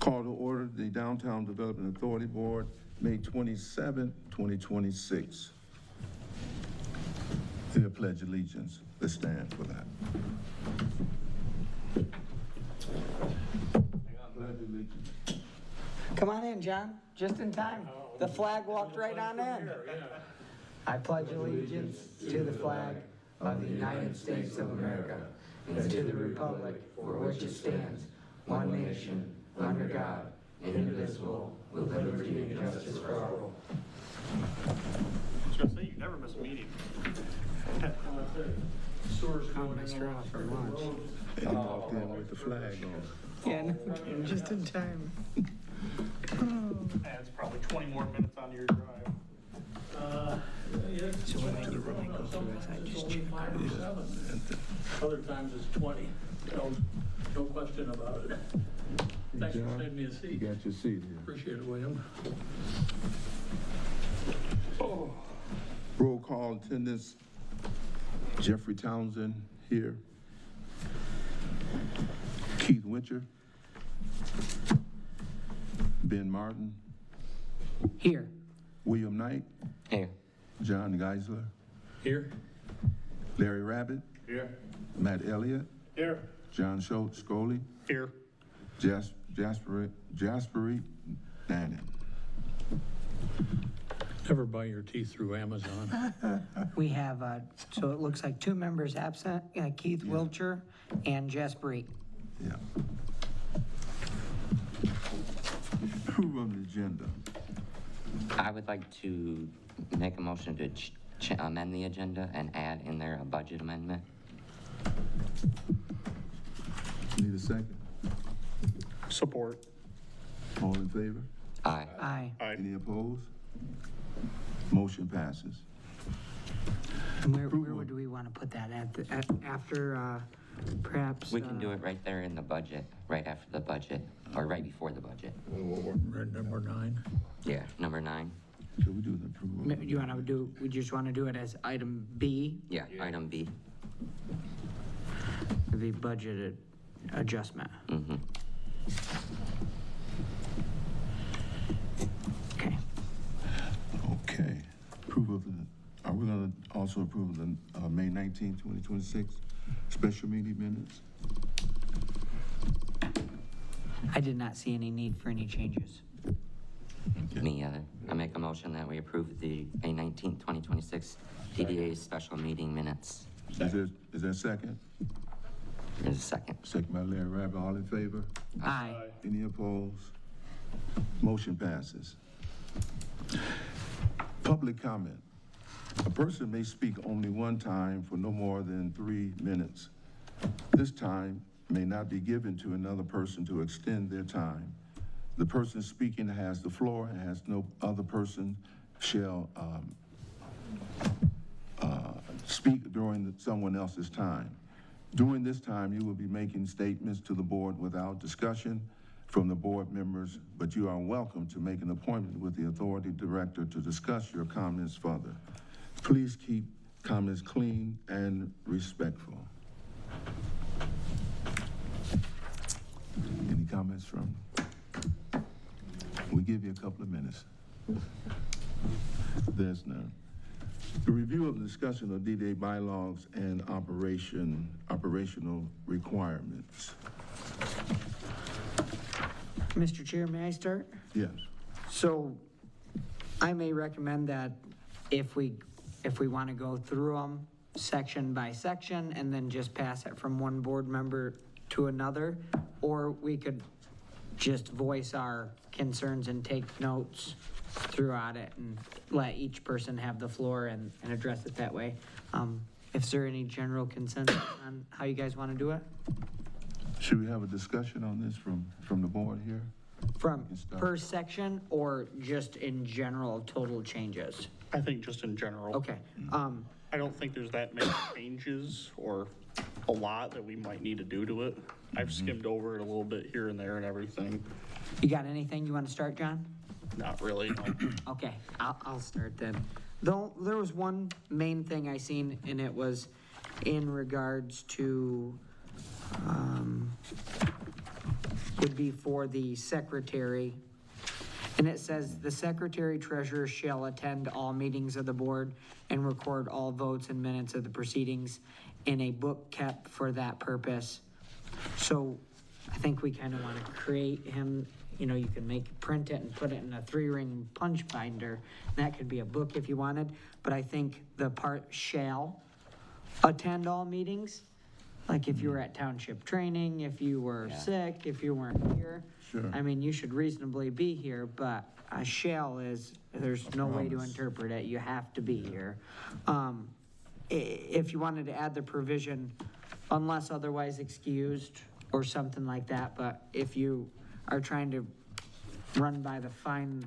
Call to order the Downtown Development Authority Board, May 27, 2026. The Pledge of Allegiance. Let's stand for that. Pledge allegiance. Come on in, John, just in time. The flag walked right on in. I pledge allegiance to the flag of the United States of America and to the republic for which it stands, one nation, under God, indivisible, with liberty and justice for all. I was gonna say, you never miss a meeting. I'll mess her off for lunch. And he walked in with the flag on. Yeah, no, just in time. Adds probably 20 more minutes onto your drive. So when I get when I go through this, I just check. Other times it's 20, no question about it. Thanks for saving me a You seat. got your seat here. Appreciate it, William. Roll call attendance. Jeffrey Townsend here. Keith Winter. Ben Martin. Here. William Knight. Here. John Geisler. Here? Larry Rabbit. Here. Matt Elliott. Here. John Schultz Scully. Here. Jasperi Nannon. Never buy your teeth through Amazon. We have, so it looks like 2 members absent, Keith Wilcher and Jasper. Yeah. Approve on the agenda. I would like to make a motion to amend the agenda and add in there a budget amendment. Need a second? Support. All in favor? Aye. Aye. Any opposed? Motion passes. And where do we want to put that? After, perhaps? We can do it right there in the budget, right after the budget, or right before the budget. Red number 9. Yeah, number 9. Should we do the approval? You want to do, we just want to do it as item B, Yeah, item B. the budgeted adjustment. Mm-hmm. Okay. Okay. Approval of the, are we gonna also approve the May 19, 2026 special meeting minutes? I did not see any need for any changes. Me either. I make a motion that we approve the May 19th, 2026 DDA special meeting minutes. Is there a second? There's a second. Second by Larry Rabbit. All in favor? Aye. Any opposed? Motion passes. Public comment. A person may speak only one time for no more than 3 minutes. This time may not be given to another person to extend their time. The person speaking has the floor and has no other person shall speak during someone else's time. During this time, you will be making statements to the board without discussion from the board members, but you are welcome to make an appointment with the authority director to discuss your comments further. Please keep comments clean and respectful. Any comments from? We give you a couple of minutes. There's none. The review of the discussion of DDA bylaws and operational requirements. Mr. Chair, may I start? Yes. So I may recommend that if we want to go through them section by section and then just pass it from one board member to another, or we could just voice our concerns and take notes throughout it and let each person have the floor and address it that way. If there any general consensus on how you guys want to do it? Should we have a discussion on this from the board here? From per section or just in general total changes? I think just in general. Okay, I don't think there's that many changes or a lot that we might need to do to it. I've skimmed over it a little bit here and there and everything. you got anything you want to start, John? Not really, no. Okay, I'll start then. Though, there was one main thing I seen, and it was in regards to, would be for the secretary. And it says, "The secretary treasurer shall attend all meetings of the board and record all votes and minutes of the proceedings in a book kept for that purpose." So I think we kind of want to create him, you know, you can print it and put it in a 3-ring punch binder. That could be a book if you wanted, but I think the part "shall attend all meetings," like if you were at township training, if you were sick, if you weren't here. Sure. I mean, you should reasonably be here, but a "shall" is, there's no way to Promise. interpret it, you have to be here. If you wanted to add the provision, "unless otherwise excused," or something like that, but if you are trying to run by the fine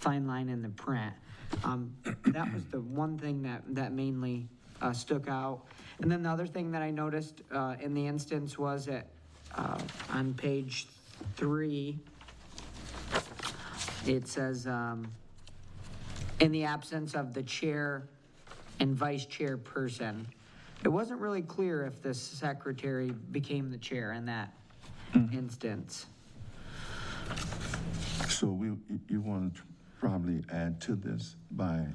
line in the print, that was the one thing that mainly stuck out. And then the other thing that I noticed in the instance was that on page 3, it says, "in the absence of the chair and vice chairperson." It wasn't really clear if the secretary became the chair in that instance. So you want to probably add to this by,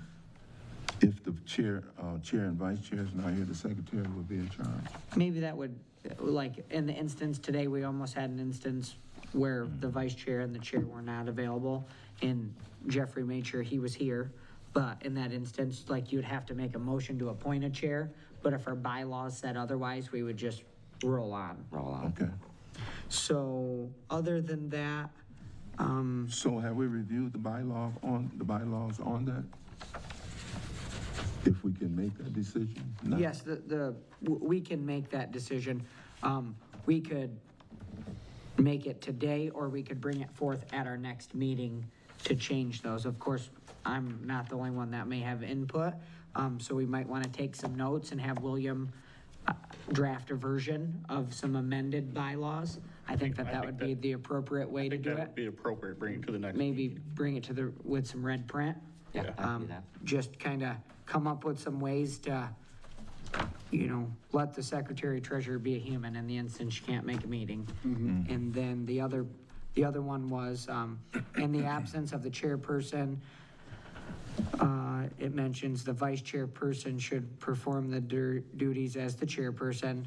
if the chair and vice chair is not here, the secretary will be in charge. Maybe that would, like, in the instance today, we almost had an instance where the vice chair and the chair were not available, and Jeffrey made sure he was here. But in that instance, like, you'd have to make a motion to appoint a chair, but if our bylaws said otherwise, we would just roll on. Okay. So, other than that, So have we reviewed the bylaws on that? If we can make that decision? No? yes, we can make that decision. We could make it today, or we could bring it forth at our next meeting to change those. Of course, I'm not the only one that may have input, so we might want to take some notes and have William draft a version of some amended bylaws. I think that would be the appropriate way to do That would it. be appropriate, bring it to the next. Maybe bring it with some red print. Yeah, I can do that. Just kind of come up with some ways to, you know, let the secretary treasurer be a human in the instance she can't make a meeting. And then the other one was, in the absence of the chairperson, it mentions the vice chairperson should perform the duties as the chairperson.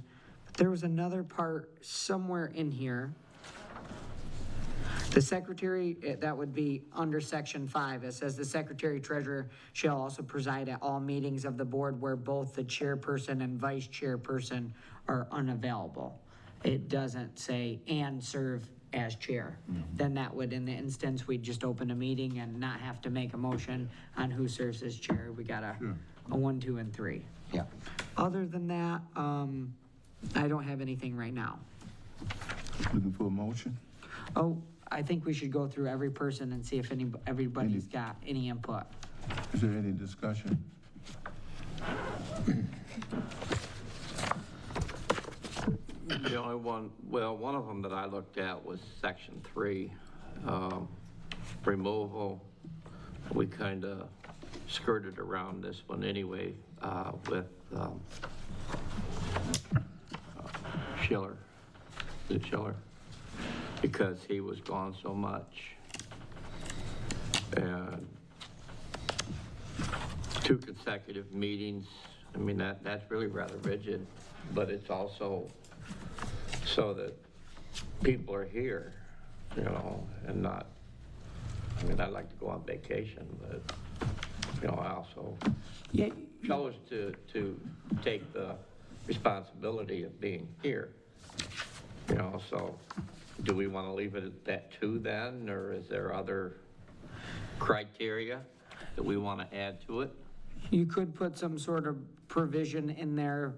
There was another part somewhere in here. The secretary, that would be under section 5. It says the secretary treasurer shall also preside at all meetings of the board where both the chairperson and vice chairperson are unavailable. It doesn't say "and serve as chair." Then that would, in the instance, we'd just open a meeting and not have to make a motion on who serves as chair. We got a 1, 2, and 3. Yeah. Other than that, I don't have anything right now. Looking for a motion? Oh, I think we should go through every person and see if everybody's got any input. Is there any discussion? The only one, well, one of them that I looked at was section 3, removal. We kind of skirted around this one anyway, with Schiller, because he was gone so much. And 2 consecutive meetings, I mean, that's really rather rigid, but it's also so that people are here, you know, and not, I mean, I'd like to go on vacation, but, you know, I also chose to take the responsibility of being here, you know, so do we want to leave it at that 2 then, or is there other criteria that we want to add to it? You could put some sort of provision in there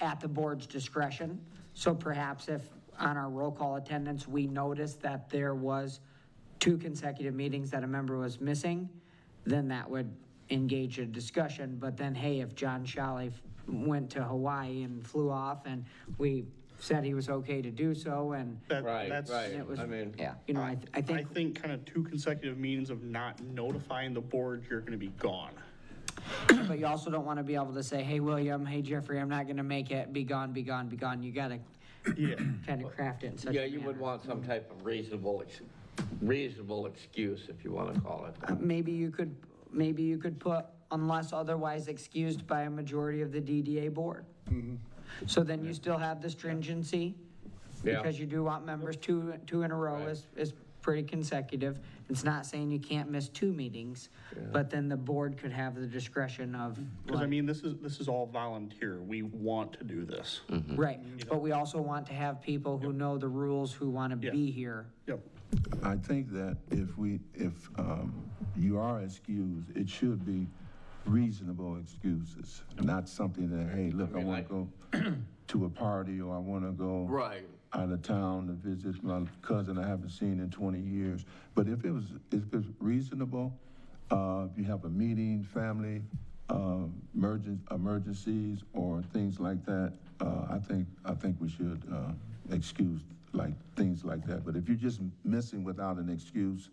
at the board's discretion. So perhaps if on our roll call attendance, we noticed that there was 2 consecutive meetings that a member was missing, then that would engage a discussion. But then, hey, if John Shalley went to Hawaii and flew off and we said he was okay to do so, and Right. it was, I mean, Yeah. you know, I I think, think kind of 2 consecutive meetings of not notifying the board you're gonna be gone. but you also don't want to be able to say, hey, William, hey, Jeffrey, I'm not going to make it, be gone, be gone, be gone. You got to Yeah. kind of craft it in such a Yeah, you would manner. want some type of reasonable excuse, if you want to call it that. Maybe you could put unless otherwise excused by a majority of the DDA board. So then you still have the stringency, Yeah. because you do want members two in a row Right. is pretty consecutive. It's not saying you can't miss 2 meetings, but then the board could have the discretion of, Because I mean, this is all volunteer. We want to do this. right, but we also want to have people who know the rules, who want to Yeah. be here. Yep. I think that if you are excused, it should be reasonable excuses, not something that, hey, look, I want to go to a party, or I want to go Right. out of town to visit my cousin I haven't seen in 20 years. But if it's reasonable, if you have a meeting, family, emergencies, or things like that, I think we should excuse like things like that. But if you're just missing without an excuse,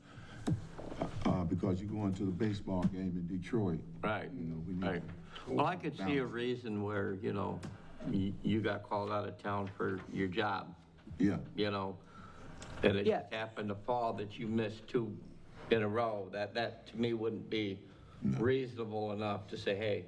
because you're going to the baseball game in Detroit. Right, You know, we need right. Well, I could see a reason where, you got called out of town for your job, Yeah, and it Yeah. just happened to fall that you missed 2 in a row. That to me wouldn't be reasonable enough to say, hey,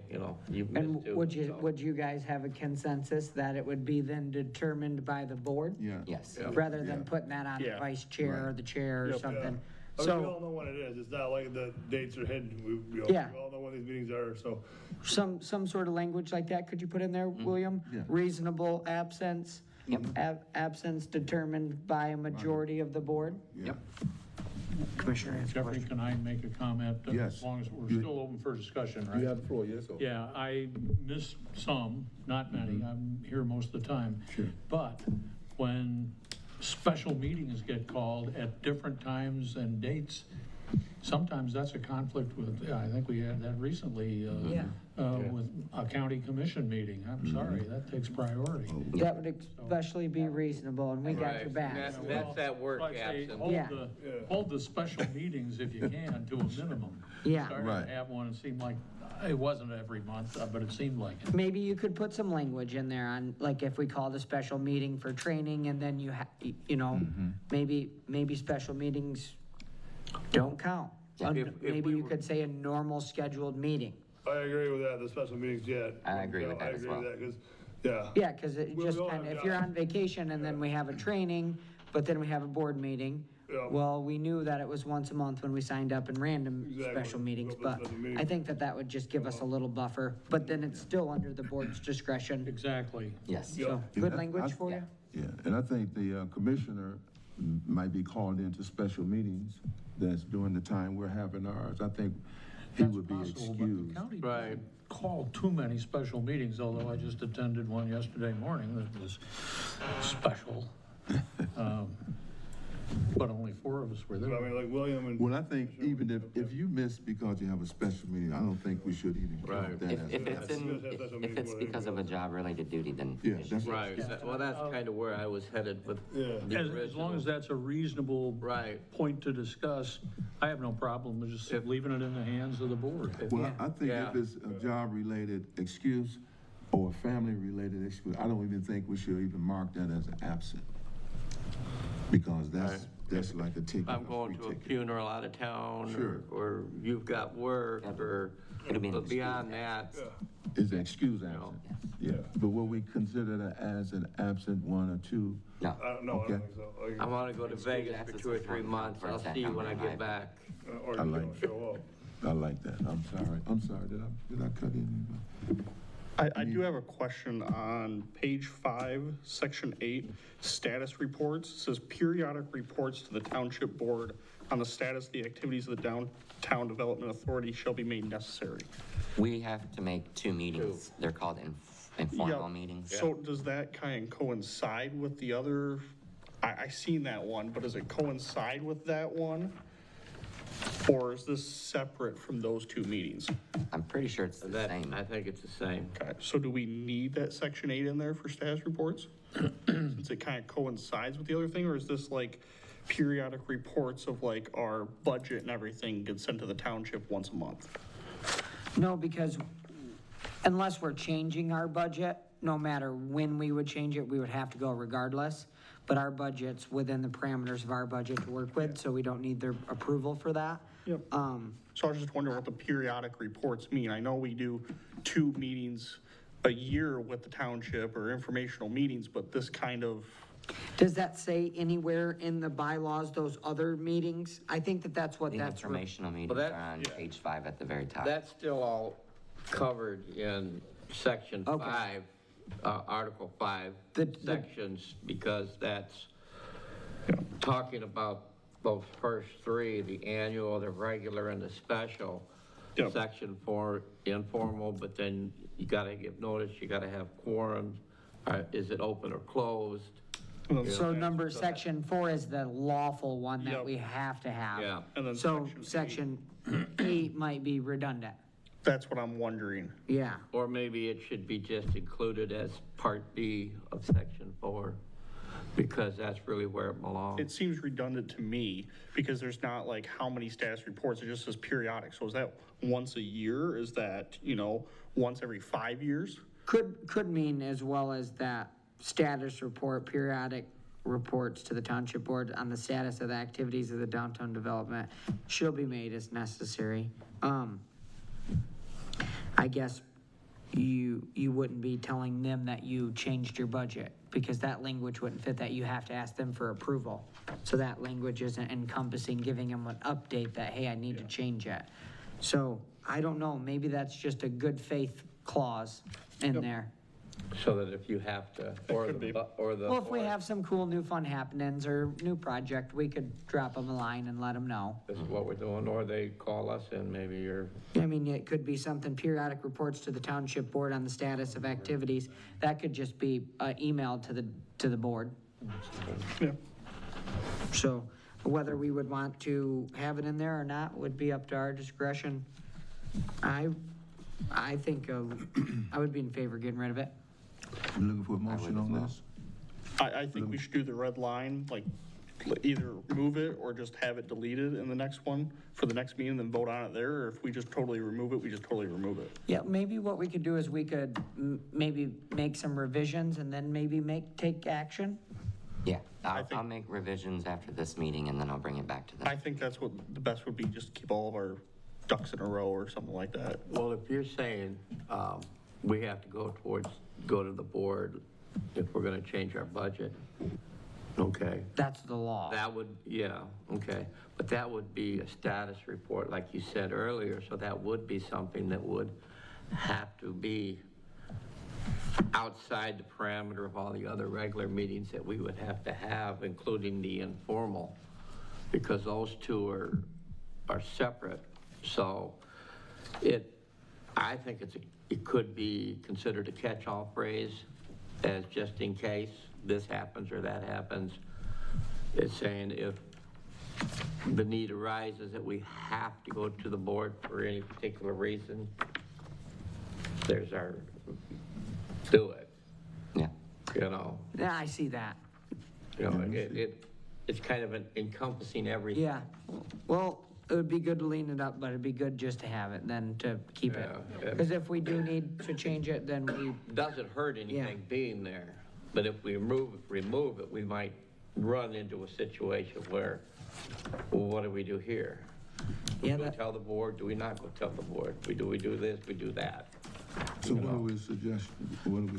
you And missed 2. would you guys have a consensus that it would be then determined by the board? yeah. Yes. Rather than Yeah. putting that on the Yeah. vice chair or the chair or Yep. something? We So all know when it is. It's not like the dates are hidden. We Yeah. all know when these meetings are, so. some sort of language like that, could you put in there, William? Yeah. Reasonable absence? Absence determined by a majority of the board? Yep. Commissioner has a Jeffrey, question. can I make a comment? Yes. As long as we're You- still open for discussion, right? You have the floor, yes, sir. Yeah, I missed some, not many, I'm here most of the time. Sure. But when special meetings get called at different times and dates, sometimes that's a conflict with, I think we had that recently, Yeah. with a county commission meeting. I'm sorry, that takes priority. That would especially be reasonable, and we got your Right. back. That's that work So I say, absence. hold Yeah. hold the special meetings if you can to a minimum. Yeah. Started Right. to have one, it seemed like, it wasn't every month, but it seemed like it. Maybe you could put some language in there on, like, if we called a special meeting for training, and then maybe special meetings don't count. If Maybe we you were- could say a normal scheduled meeting. I agree with that, the special meetings, yeah. I agree with that as well. I agree with that, 'cause, yeah. Yeah, because it We just all kind of, have if you're jobs. on vacation and then we have a training, but then we have a board meeting, Yeah. well, we knew that it was once a month when we signed up in random Exactly. special meetings, What was but special meeting? I think that would just give us a little buffer, but then it's still under the board's discretion. Exactly. Yes. So, Yeah, good I- language for you? Yeah, and I think the commissioner might be called into special meetings that's during the time we're having ours. I think he That's would be possible, but excused. the county Right. doesn't call too many special meetings, although I just attended one yesterday morning that was special. But only 4 of us were I there. mean, like William and. Well, I think even if you miss because you have a special meeting, I don't think we should even Right. count that If as if an it's absence. if it's because of a job-related duty, then Yeah, it should that's be. Right, well, that's kind of where I was headed with Yeah. the As long as original. that's a reasonable Right. point to discuss, I have no problem with just leaving it in the hands of the board. Well, I think Yeah. if it's a job-related excuse or a family-related excuse, I don't even think we should even mark that as an absent. Because that's like a ticket. I'm a going free to a ticket. funeral out of town, Sure. or you've got work, or, It'll be an but excuse beyond that, It's an excuse absent. Yeah, but will we consider that as an absent 1 or 2? No. I don't know, I Okay. don't think so. I want to go to Vegas for 2 or 3 months, I'll see you when I get back. Or I you like don't show up. I like that. I'm sorry, did I cut in? I do have a question on page 5, section 8, status reports. It says periodic reports to the township board on the status of the activities of the downtown development authority shall be made necessary. We have to make 2 meetings. They're called informal Yeah. meetings. So does that kind of coincide with the other? I seen that one, but does it coincide with that one? Or is this separate from those 2 meetings? I'm pretty sure it's the That, same. I think it's the same. Okay, so do we need that section 8 in there for status reports? Since it kind of coincides with the other thing, or is this like periodic reports of like our budget and everything gets sent to the township once a month? No, because unless we're changing our budget, no matter when we would change it, we would have to go regardless. But our budget's within the parameters of our budget to work with, so we don't need their approval for that. Yep. So I was just wondering what the periodic reports mean. I know we do 2 meetings a year with the township or informational meetings, but this kind of, Does that say anywhere in the bylaws, those other meetings? I think that that's what The that's. informational meetings that- are on page 5 at the very top. That's still all covered in section Okay. 5, Article 5 The- sections, because that's talking about those first 3, the annual, the regular, and the special. Yep. Section 4, informal, but then you gotta give notice, you gotta have quorum. Is it open or closed? So section 4 is the lawful one that Yep. we have to have. Yeah. And then So section section 8 might be redundant. that's what I'm wondering. Yeah. Or maybe it should be just included as Part B of Section 4, because that's really where it belongs. It seems redundant to me because there's not like how many status reports, it just says periodic. So is that once a year? Is that, once every 5 years? Could mean as well as that status report, periodic reports to the township board on the status of the activities of the downtown development shall be made as necessary. I guess you wouldn't be telling them that you changed your budget because that language wouldn't fit that. You have to ask them for approval. So that language isn't encompassing, giving them an update that, hey, I need to change it. So I don't know, maybe that's just a good faith clause in there. So that if you have to, or the. Well, if we have some cool new fun happenings or new project, we could drop them a line and let them know. This is what we're doing, or they call us and maybe you're, I mean, it could be something, periodic reports to the township board on the status of activities. That could just be emailed to the board. Yeah. So whether we would want to have it in there or not would be up to our discretion. I think I would be in favor of getting rid of it. You looking for a motion as on well. this? I think we should do the red line, like either move it or just have it deleted in the next one for the next meeting, then vote on it there. Or if we just totally remove it, we just totally remove it. Yeah, maybe what we could do is we could maybe make some revisions and then maybe take action. Yeah, think- I'll make revisions after this meeting and then I'll bring it back to them. I think that's what the best would be, just keep all of our ducks in a row or something like that. well, if you're saying, we have to go to the board if we're gonna change our budget, okay? That's the law. That would, yeah, okay, but that would be a status report, like you said earlier, so that would be something that would have to be outside the parameter of all the other regular meetings that we would have to have, including the informal, because those two are separate. So I think it could be considered a catch-all phrase, as just in case this happens or that happens. It's saying if the need arises that we have to go to the board for any particular reason, there's our, do it, Yeah, Yeah, I see that. It's kind of encompassing everything. Yeah, well, it would be good to lean it up, but it'd be good just to have it than to keep it. Yeah. Because if we do need to change it, then we, Doesn't hurt anything being there, but if we remove it, we might run into a situation where, well, what do we do here? yeah, Do we that, tell the board, do we not go tell the board? Do we do this, we do that? So what are we suggesting?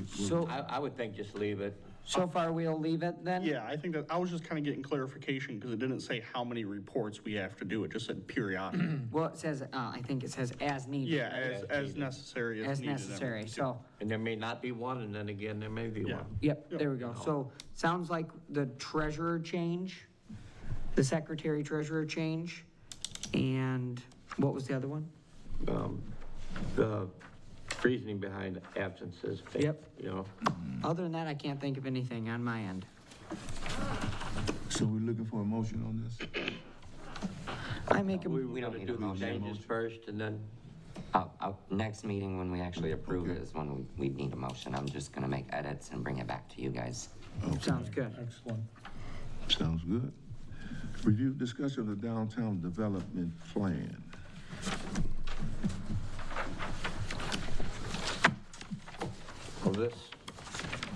so, I would think just leave it. so far we'll leave it then? Yeah, I think that, I was just kind of getting clarification because it didn't say how many reports we have to do. It just said periodic. Well, it says, I think it says as needed. Yeah, as necessary, As needed. necessary, so, And there may not be one, and then again, there may be Yeah. one. yep, there we go. So, sounds like the treasurer change, the secretary treasurer change, and what was the other one? The reasoning behind absences. Yep. Other than that, I can't think of anything on my end. So we're looking for a motion on this? I make a, we don't gotta need do a the motion. changes first, and then, next meeting when we actually approve it is when we need a motion. I'm just gonna make edits and bring it back to you guys. sounds good. Excellent. Sounds good. Review discussion of the downtown development plan. well, this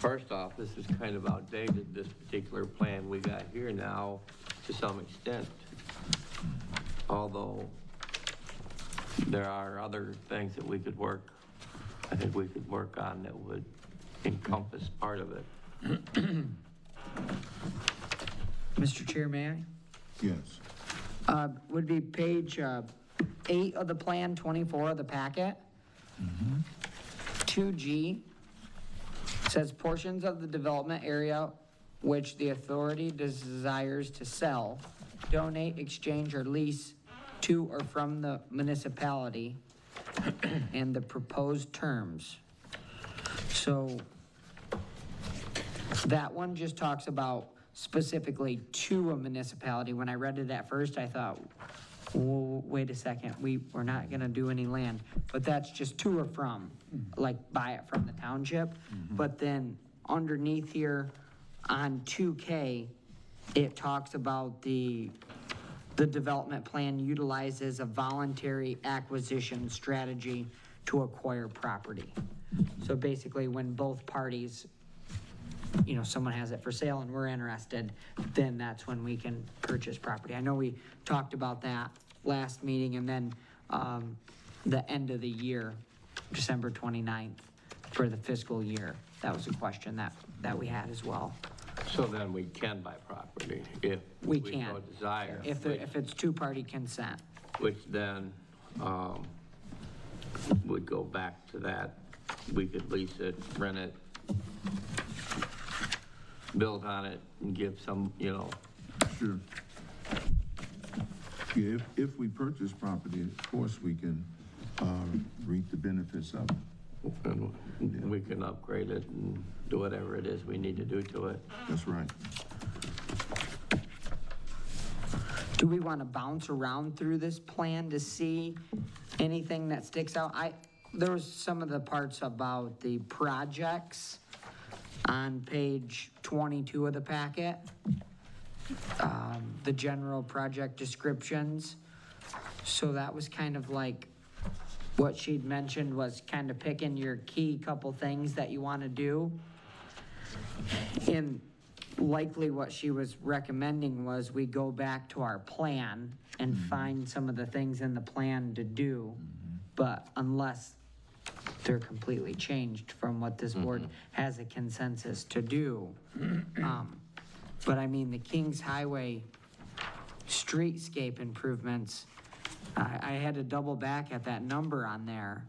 first off, this is kind of outdated, this particular plan we got here now, to some extent. Although there are other things that we could work, I think we could work on that would encompass part of it. Mr. Chair, may I? Yes. Would be page 8 of the plan, 24 of the packet. 2G says portions of the development area which the authority desires to sell, donate, exchange, or lease to or from the municipality and the proposed terms. So that one just talks about specifically to a municipality. When I read it at first, I thought, whoa, wait a second, we're not gonna do any land, but that's just to or from, like buy it from the township. But then underneath here on 2K, it talks about the development plan utilizes a voluntary acquisition strategy to acquire property. So basically, when both parties, you know, someone has it for sale and we're interested, then that's when we can purchase property. I know we talked about that last meeting, and then the end of the year, December 29th, for the fiscal year. That was a question that we had as well. So then we can buy property if We we can. so desire. If it's two-party consent. Which then would go back to that. We could lease it, rent it, build on it, and give some, you know. Sure. Yeah, if we purchase property, of course, we can reap the benefits of it. And we can upgrade it and do whatever it is we need to do to it. That's right. Do we want to bounce around through this plan to see anything that sticks out? There was some of the parts about the projects on page 22 of the packet, the general project descriptions. So that was kind of like what she'd mentioned, was kind of picking your key couple things that you want to do. And likely what she was recommending was we go back to our plan and find some of the things in the plan to do. But unless they're completely changed from what this board has a consensus to do. But I mean, the Kings Highway streetscape improvements, I had to double back at that number on there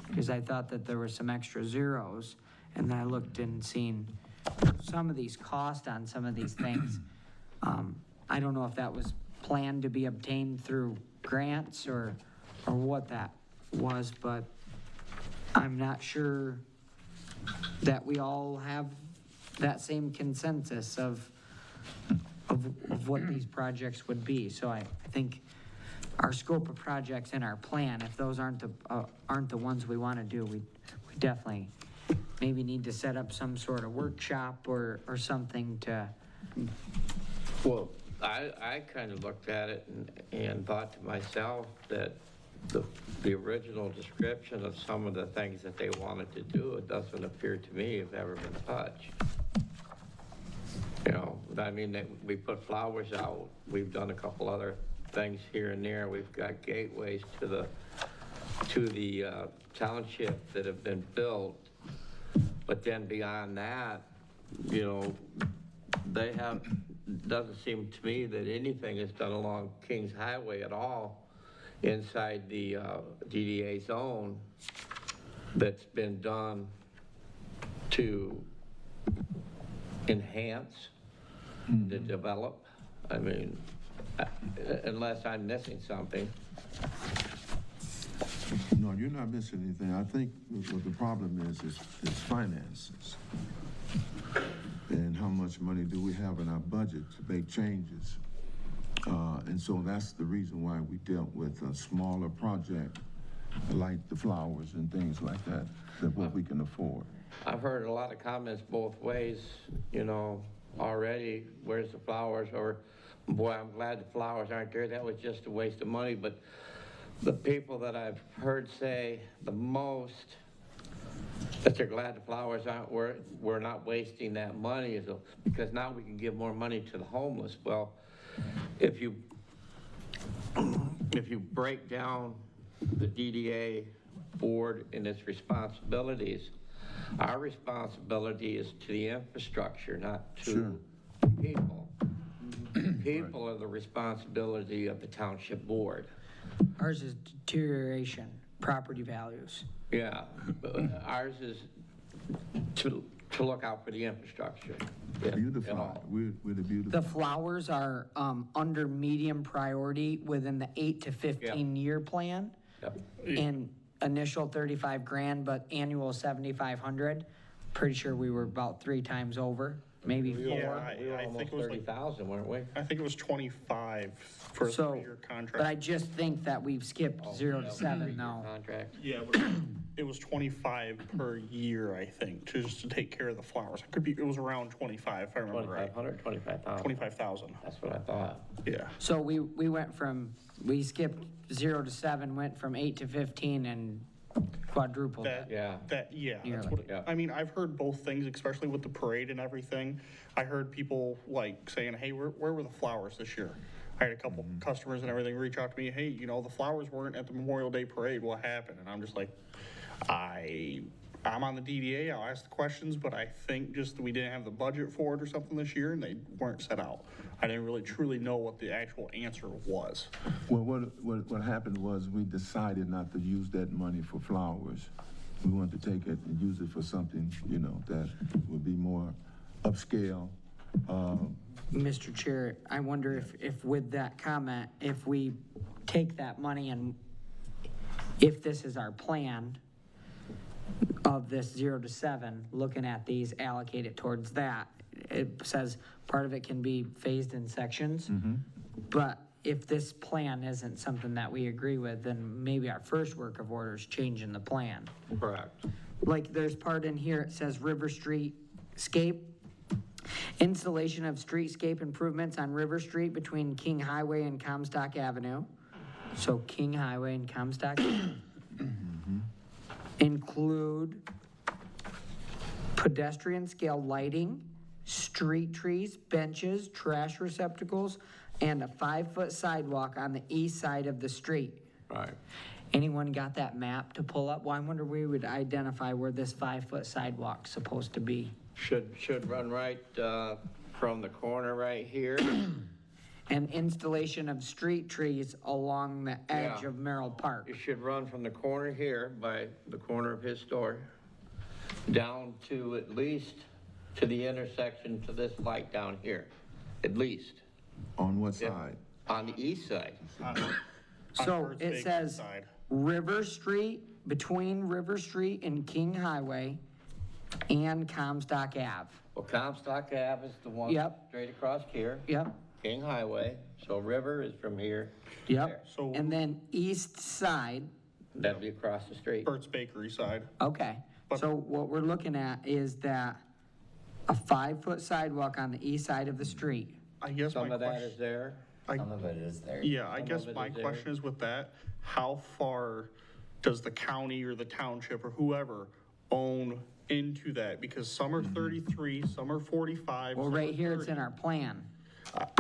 because I thought that there were some extra zeros. And then I looked and seen some of these costs on some of these things. I don't know if that was planned to be obtained through grants or what that was, but I'm not sure that we all have that same consensus of what these projects would be. So I think our scope of projects in our plan, if those aren't the ones we want to do, we definitely maybe need to set up some sort of workshop or something to. Well, I kind of looked at it and thought to myself that the original description of some of the things that they wanted to do, it doesn't appear to me have ever been touched. You know, I mean, we put flowers out. We've done a couple other things here and there. We've got gateways to the township that have been built. But then beyond that, you know, doesn't seem to me that anything is done along Kings Highway at all inside the DDA zone that's been done to enhance, to develop. I mean, unless I'm missing something. No, you're not missing anything. I think what the problem is finances. And how much money do we have in our budget to make changes? And so that's the reason why we dealt with a smaller project like the flowers and things like that what we can afford. I've heard a lot of comments both ways, you know, already. Where's the flowers? Or, boy, I'm glad the flowers aren't there. That was just a waste of money. But the people that I've heard say the most But they're glad the flowers aren't, we're not wasting that money, so, because now we can give more money to the homeless. Well, if you break down the DDA board and its responsibilities, our responsibility is to the infrastructure, not to people. People are the responsibility of the township board. Ours is deterioration, property values. Yeah, but ours is to look out for the infrastructure. Beautified, we're the beautiful. The flowers are under medium priority within the 8 to 15-year plan. Yep. And initial 35 grand, but annual 7,500. Pretty sure we were about 3 times over, maybe 4. Yeah, We were I almost think it was like, 30,000, weren't we? I think it was 25 for a So, 3-year contract. but I just think that we've skipped 0 to 7 now. Contract. Yeah, but it was 25 per year, I think, just to take care of the flowers. It could be, it was around 25, if I remember right. 2,500, 25,000. 25,000, That's what I thought. yeah. So we went from, we skipped 0 to 7, went from 8 to 15 and quadrupled it. Yeah. That's Yearly. what, Yeah. I mean, I've heard both things, especially with the parade and everything. I heard people like saying, hey, where were the flowers this year? I had a couple customers and everything reach out to me, hey, you know, the flowers weren't at the Memorial Day parade, what happened? And I'm just like, I'm on the DDA, I'll ask the questions, but I think just that we didn't have the budget for it or something this year and they weren't set out. I didn't really truly know what the actual answer was. Well, what happened was we decided not to use that money for flowers. We wanted to take it and use it for something, you know, that would be more upscale. Mr. Chair, I wonder if with that comment, if we take that money and if this is our plan of this 0 to 7, looking at these, allocate it towards that. It says part of it can be phased in sections, but if this plan isn't something that we agree with, then maybe our first work of order is changing the plan. Correct. Like there's part in here, it says River Street scape. Installation of streetscape improvements on River Street between King Highway and Comstock Avenue. So King Highway and Comstock include pedestrian scale lighting, street trees, benches, trash receptacles, and a 5-foot sidewalk on the east side of the street. Right. Anyone got that map to pull up? Well, I wonder we would identify where this 5-foot sidewalk's supposed to be. Should run right from the corner right here. And installation of street trees along the edge Yeah. of Merrill Park. It should run from the corner here by the corner of his store down to at least to the intersection to this light down here, at least, On what side? on the east side. So Kurt's it Bacon says side. River Street, between River Street and King Highway and Comstock Ave. Well, Comstock Ave is the one Yep. straight across here, Yep, King Highway, so River is from here. yep. So- And then east side, That'd be across the street. Bert's Bakery side. okay. But- So what we're looking at is that a 5-foot sidewalk on the east side of the street. I guess Some my of that question, is there. Some of it is there. yeah, I Some guess of it my is there. question is with that, how far does the county or the township or whoever own into that? Because some are 33, some are 45. Well, some right are here, it's 30. in our plan.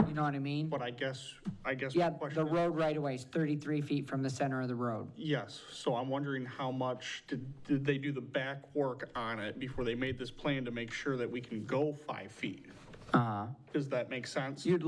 You know what I mean? But I guess my Yeah, question the is- road right away is 33 feet from the center of the road. Yes, so I'm wondering how much did they do the back work on it before they made this plan to make sure that we can go 5 feet? Does that make sense? You'd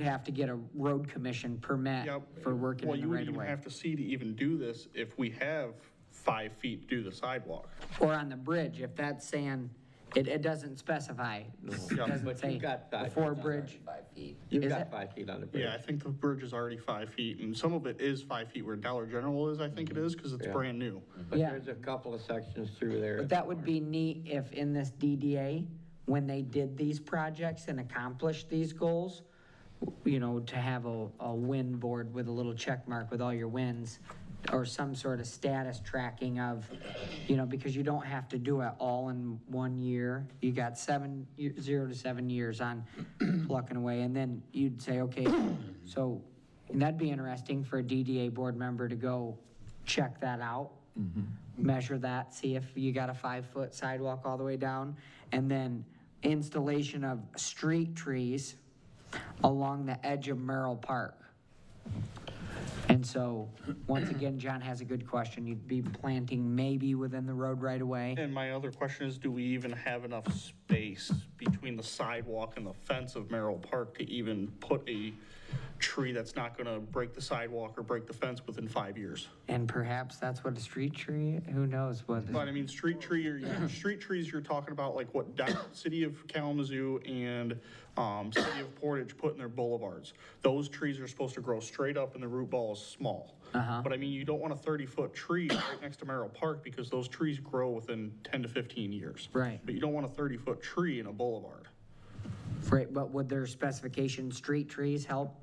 have to get a road commission permit Yep. for working Well, in the you would right of even way. have to see to even do this if we have 5 feet to do the sidewalk. Or on the bridge, if that's saying, it doesn't specify. It doesn't But say you've got 5 before feet. bridge. 5 feet. You've Is got it? 5 feet on the bridge. Yeah, I think the bridge is already 5 feet, and some of it is 5 feet where Dollar General is, I think it is, because it's Yeah. brand new. But Yeah. there's a couple of sections through there. But that would be neat if in this DDA, when they did these projects and accomplished these goals, you know, to have a win board with a little check mark with all your wins, or some sort of status tracking of, you know, because you don't have to do it all in 1 year. You got 0 to 7 years on plucking away, and then you'd say, okay, so, and that'd be interesting for a DDA board member to go check that out. measure that, see if you got a 5-foot sidewalk all the way down, and then installation of street trees along the edge of Merrill Park. And so, once again, John has a good question. You'd be planting maybe within the road right away. And my other question is, do we even have enough space between the sidewalk and the fence of Merrill Park to even put a tree that's not gonna break the sidewalk or break the fence within 5 years? And perhaps that's what a street tree, who knows what. But I mean, street trees, you're talking about like what City of Kalamazoo and City of Portage put in their boulevards. Those trees are supposed to grow straight up and the root ball is small. But I mean, you don't want a 30-foot tree right next to Merrill Park because those trees grow within 10 to 15 years. Right. But you don't want a 30-foot tree in a boulevard. Right, but would their specification, street trees help?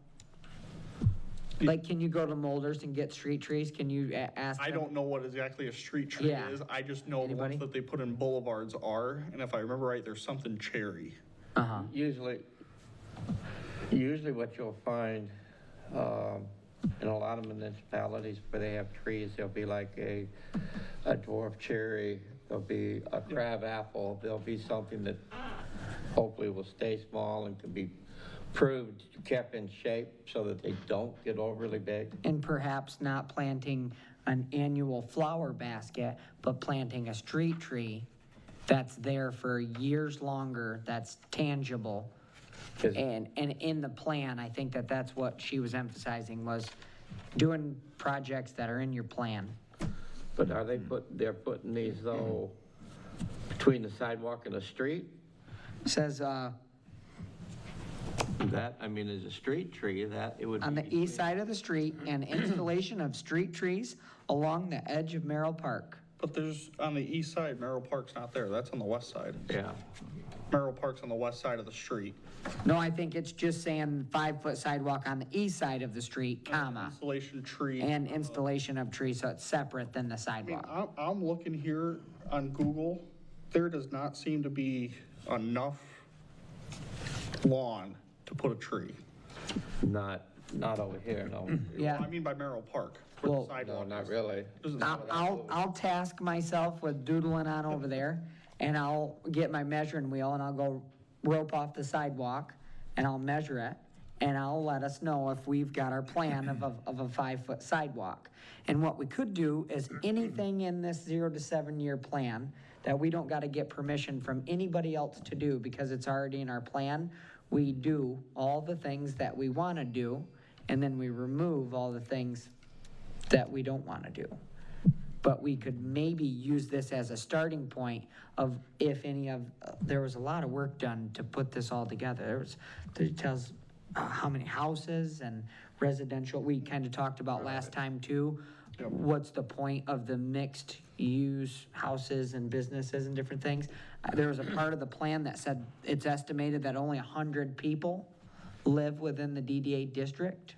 Like, can you go to Molders and get street trees? Can you ask I them? don't know what exactly a street tree Yeah. is. I just know the Anybody? ones that they put in boulevards are, and if I remember right, there's something cherry. Usually what you'll find in a lot of municipalities where they have trees, there'll be like a dwarf cherry, there'll be a crab apple, there'll be something that hopefully will stay small and can be proved, kept in shape so that they don't get overly big. And perhaps not planting an annual flower basket, but planting a street tree that's there for years longer, that's tangible. And in the plan, I think that's what she was emphasizing, was doing projects that are in your plan. But are they're putting these though between the sidewalk and the street? Says, That, I mean, as a street tree, that it would be. on the east side of the street, and installation of street trees along the edge of Merrill Park. But there's, on the east side, Merrill Park's not there. That's on the west side. Yeah. Merrill Park's on the west side of the street. No, I think it's just saying 5-foot sidewalk on the east side of the street, comma, Installation tree. and installation of trees, so it's separate than the I mean, sidewalk. I'm looking here on Google. There does not seem to be enough lawn to put a tree. Not over here, no. Yeah. I mean by Merrill Park, where Well- the sidewalk No, is. not really. Doesn't- I'll task myself with doodling on over there, and I'll get my measuring wheel, and I'll go rope off the sidewalk, and I'll measure it, and I'll let us know if we've got our plan of a 5-foot sidewalk. And what we could do is anything in this 0 to 7 year plan that we don't gotta get permission from anybody else to do because it's already in our plan, we do all the things that we wanna do, and then we remove all the things that we don't wanna do. But we could maybe use this as a starting point of if any of, there was a lot of work done to put this all together. It tells how many houses and residential, we kind of talked about last time too. What's the point of the mixed use houses and businesses and different things? There was a part of the plan that said it's estimated that only 100 people live within the DDA district.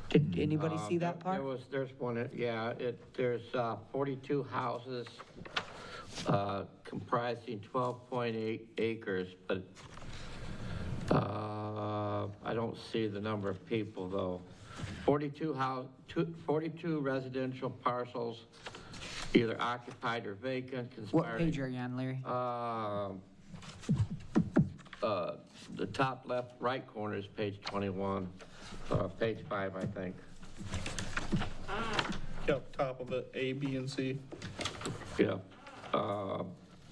Did anybody see that part? There's one, yeah, there's 42 houses comprising 12.8 acres, but I don't see the number of people though. 42 residential parcels, either occupied or vacant, What conspiring. page are you on, Larry? The top left, right corner is page 21, page 5, I think. Yep, top of it, A, B, and C. Yeah.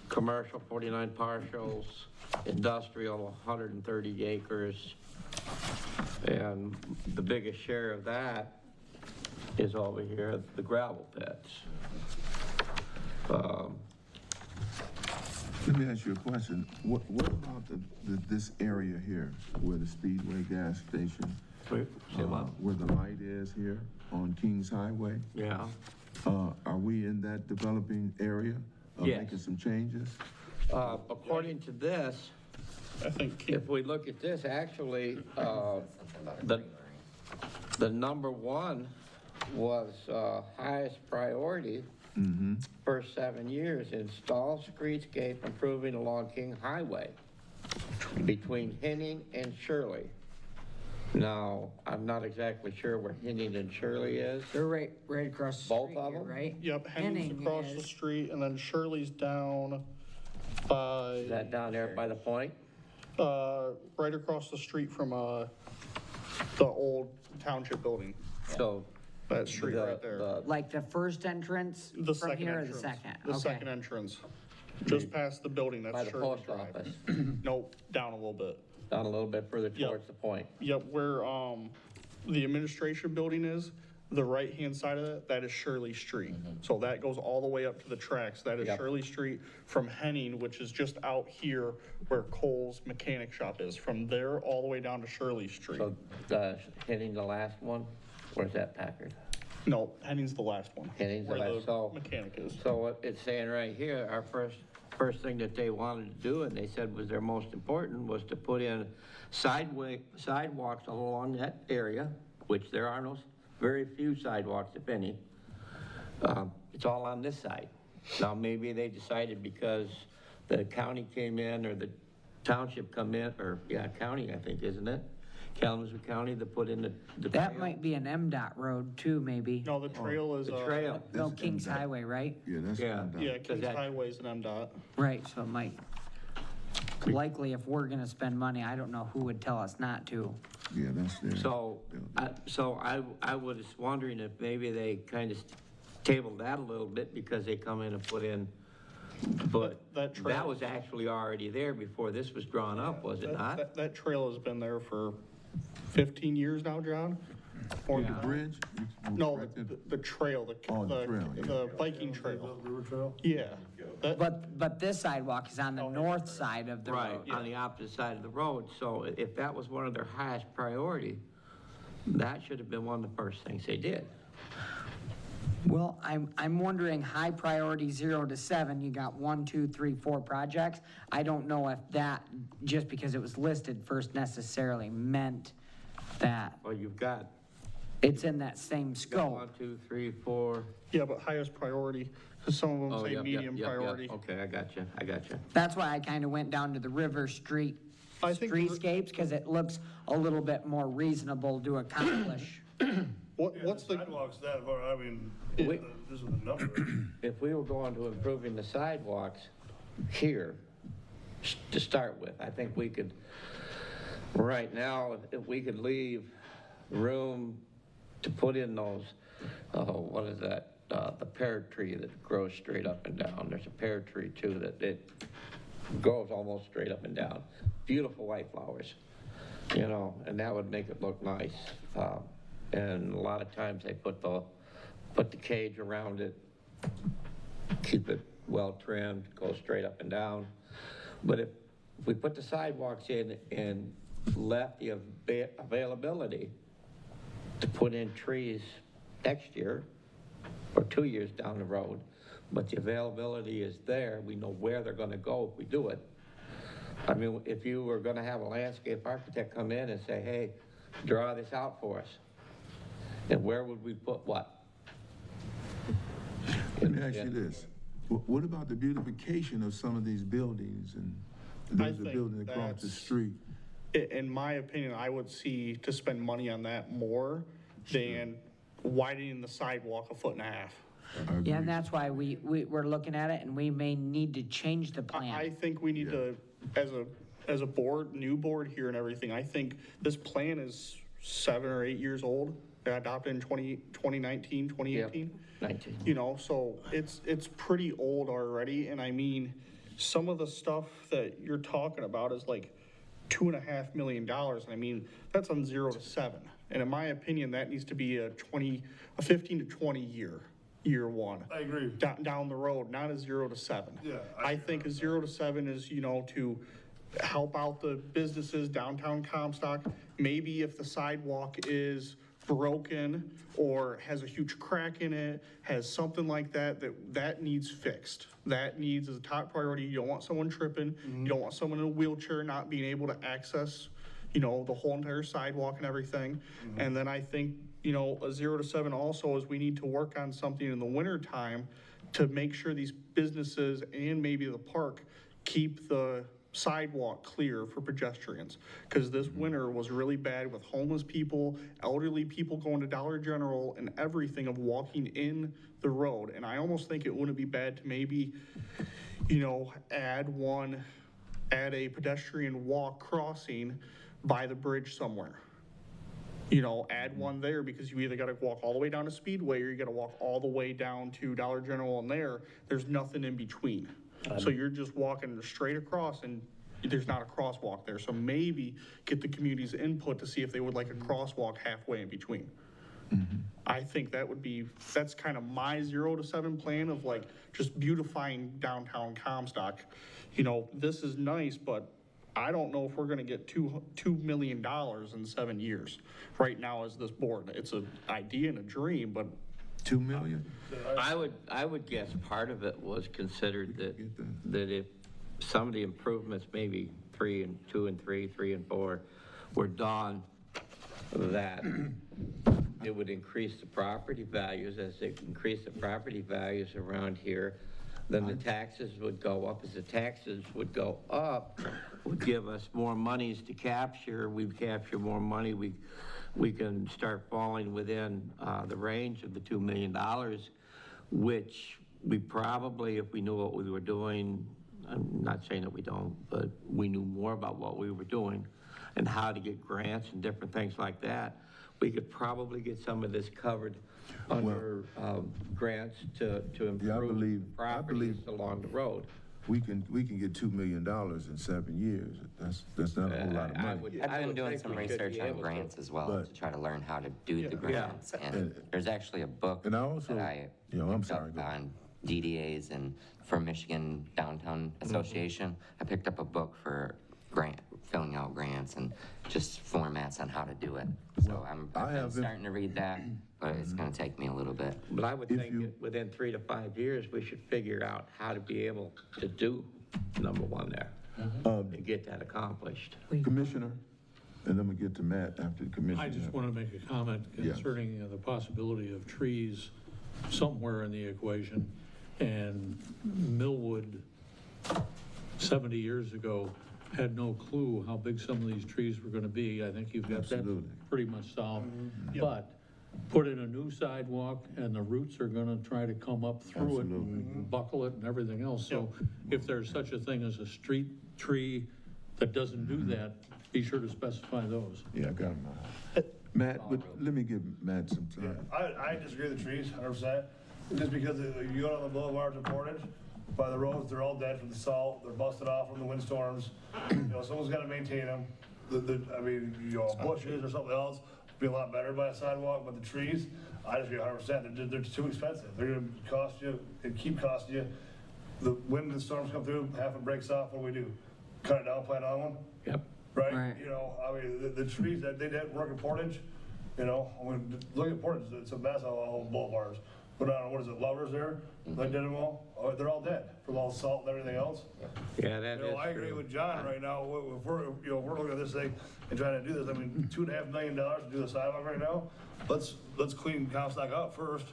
Commercial, 49 parcels, industrial, 130 acres. And the biggest share of that is over here, the gravel pits. Let me ask you a question. What about this area here where the Speedway gas station, where the light is here on Kings Highway? Yeah. Are we in that developing area of Yes. making some changes? According to this, I think, if we look at this, actually, the number one was highest priority. First 7 years, install streetscape improving along King Highway between Henning and Shirley. Now, I'm not exactly sure where Henning and Shirley is. They're right across the Both street of here, them? right? Yep, Henning's Henning across the is- street, and then Shirley's down by, Is that down there by the point? right across the street from, the old township building. So. That street the- right there. the- Like the first entrance The from second here or the entrance. second? The Okay. second entrance, just past the building, By that's the Shirley post Drive. office, Nope, down a little bit. down a little bit further Yep. towards the point. Yep, where, the administration building is, the right-hand side of that, that is Shirley Street. So that goes all the way up to the tracks. That is Yep. Shirley Street from Henning, which is just out here where Cole's mechanic shop is. From there, all the way down to Shirley Street. So, Henning the last one, where's that Packard? No, Henning's the last one. Henning's the where last, so- mechanic is. So what it's saying right here, our first thing that they wanted to do, and they said was their most important, was to put in sidewalks along that area, which there are no, very few sidewalks, if any. It's all on this side. Now, maybe they decided because the county came in, or the township come in, or, yeah, county, I think, isn't it? Kalamazoo County to put in the That trail. might be an MDOT road too, maybe. No, the trail is, The trail, No, That's Kings MDOT. Highway, right? Yeah, that's. Yeah. MDOT. yeah, Kings that- Highway's an MDOT. Right, so it might, likely if we're gonna spend money, I don't know who would tell us not to. Yeah, that's there. so, I was wondering if maybe they kind of tabled that a little bit because they come in and put in, but That trail- that was actually already there before this was drawn up, was it not? That trail has been there for 15 years now, John? Or The bridge? You- No, right there? the trail, Oh, the trail, yeah. the biking trail. River Trail? Yeah. But this sidewalk is on the north side of the Right, road. on the opposite side of the road, so if that was one of their highest priority, that should have been one of the first things they did. Well, I'm wondering, high priority 0 to 7, you got 1, 2, 3, 4 projects. I don't know if that, just because it was listed first necessarily meant that Well, you've got it's in that same one, scope. 2, 3, 4. Yeah, but highest priority, because some of them Oh, say yep, yep, medium yep, yep. priority. Okay, I got you. That's why I kind of went down to the River Street I think the- streetscapes, because it looks a little bit more reasonable to accomplish. What's the, Sidewalks that far, I mean, We- this is the number. If we were going to improving the sidewalks here, to start with, I think we could, right now, if we could leave room to put in those, what is that? The pear tree that grows straight up and down. There's a pear tree too that it grows almost straight up and down. Beautiful white flowers, you know, and that would make it look nice. And a lot of times they put the cage around it, keep it well trimmed, go straight up and down. But if we put the sidewalks in and left the availability to put in trees next year or 2 years down the road, but the availability is there, we know where they're gonna go if we do it. I mean, if you were gonna have a landscape architect come in and say, hey, draw this out for us, and where would we put what? Let me ask you this. What about the beautification of some of these buildings? And there's a think building across the that's- street. in my opinion, I would see to spend money on that more than widening the sidewalk 1.5 feet. I agree. Yeah, and that's why we're looking at it, and we may need to change the I plan. think we need to, as a board, new board here and everything, I think this plan is 7 or 8 years old. They adopted in 2019, 2018. 19. You know, so it's pretty old already, and I mean, some of the stuff that you're talking about is like $2.5 million, and I mean, that's on 0 to 7. And in my opinion, that needs to be a 15 to 20 year one. I agree. Down the road, not a 0 to 7. Yeah, I think a 0 to 7 is, you know, to help out the businesses downtown Comstock. Maybe if the sidewalk is broken or has a huge crack in it, has something like that, that needs fixed. That needs as a top priority. You don't want someone tripping. You don't want someone in a wheelchair not being able to access, you know, the whole entire sidewalk and everything. And then I think, you know, a 0 to 7 also is we need to work on something in the winter time to make sure these businesses and maybe the park keep the sidewalk clear for pedestrians. Because this winter was really bad with homeless people, elderly people going to Dollar General and everything of walking in the road. And I almost think it wouldn't be bad to maybe, add a pedestrian walk crossing by the bridge somewhere. Add one there, because you either gotta walk all the way down to Speedway or you gotta walk all the way down to Dollar General, and there's nothing in between. So you're just walking straight across and there's not a crosswalk there. So maybe get the community's input to see if they would like a crosswalk halfway in between. I think that's kind of my 0 to 7 plan of like just beautifying downtown Comstock. This is nice, but I don't know if we're gonna get $2 million in 7 years. Right now as this board, it's an idea and a dream, but 2 million? I would guess part of it was considered that if some of the improvements, maybe 3 and 2 and 3, 3 and 4, were done, that it would increase the property values. As they increase the property values around here, then the taxes would go up. As the taxes would go up, would give us more monies to capture. We'd capture more money. We can start falling within the range of the $2 million, which we probably, if we knew what we were doing, I'm not saying that we don't, but we knew more about what we were doing and how to get grants and different things like that, we could probably get some of this covered under grants to improve properties along the road. We can get $2 million in 7 years. That's not a whole lot of money. I've been doing some research on grants as well to try to learn how to do the grants. And there's actually a book that I picked up on DDAs and for Michigan Downtown Association. I picked up a book for filling out grants and just formats on how to do it. So I'm starting to read that, but it's going to take me a little bit. But I would think that within 3 to 5 years, we should figure out how to be able to do number one there and get that accomplished. Commissioner, and then we get to Matt after the commissioner. I just want to make a comment concerning the possibility of trees somewhere in the equation. And Millwood, 70 years ago, had no clue how big some of these trees were going to be. I think you've got that pretty much solved. But put in a new sidewalk and the roots are going to try to come up through it and buckle it and everything else. So if there's such a thing as a street tree that doesn't do that, be sure to specify those. Yeah, I got them. Matt, but let me give Matt some time. I disagree with the trees 100%. Just because you go on the boulevards in Portage, by the roads, they're all dead from the salt. They're busted off from the windstorms. Someone's got to maintain them. Bushes or something else would be a lot better by a sidewalk, but the trees, I just agree 100%. They're too expensive. They're going to cost you and keep costing you. When the storms come through, half it breaks off. What do? Cut it down, plant another one? Yep. Right? The trees that they didn't work in Portage, look at Portage, it's a mess on all the boulevards. But what is it, Lovers there? They did them all? Oh, they're all dead from all the salt and everything else. Yeah, that is I agree true. with John right now. If we're looking at this thing and trying to do this, $2.5 million to do the sidewalk right now. Let's clean Comstock up first.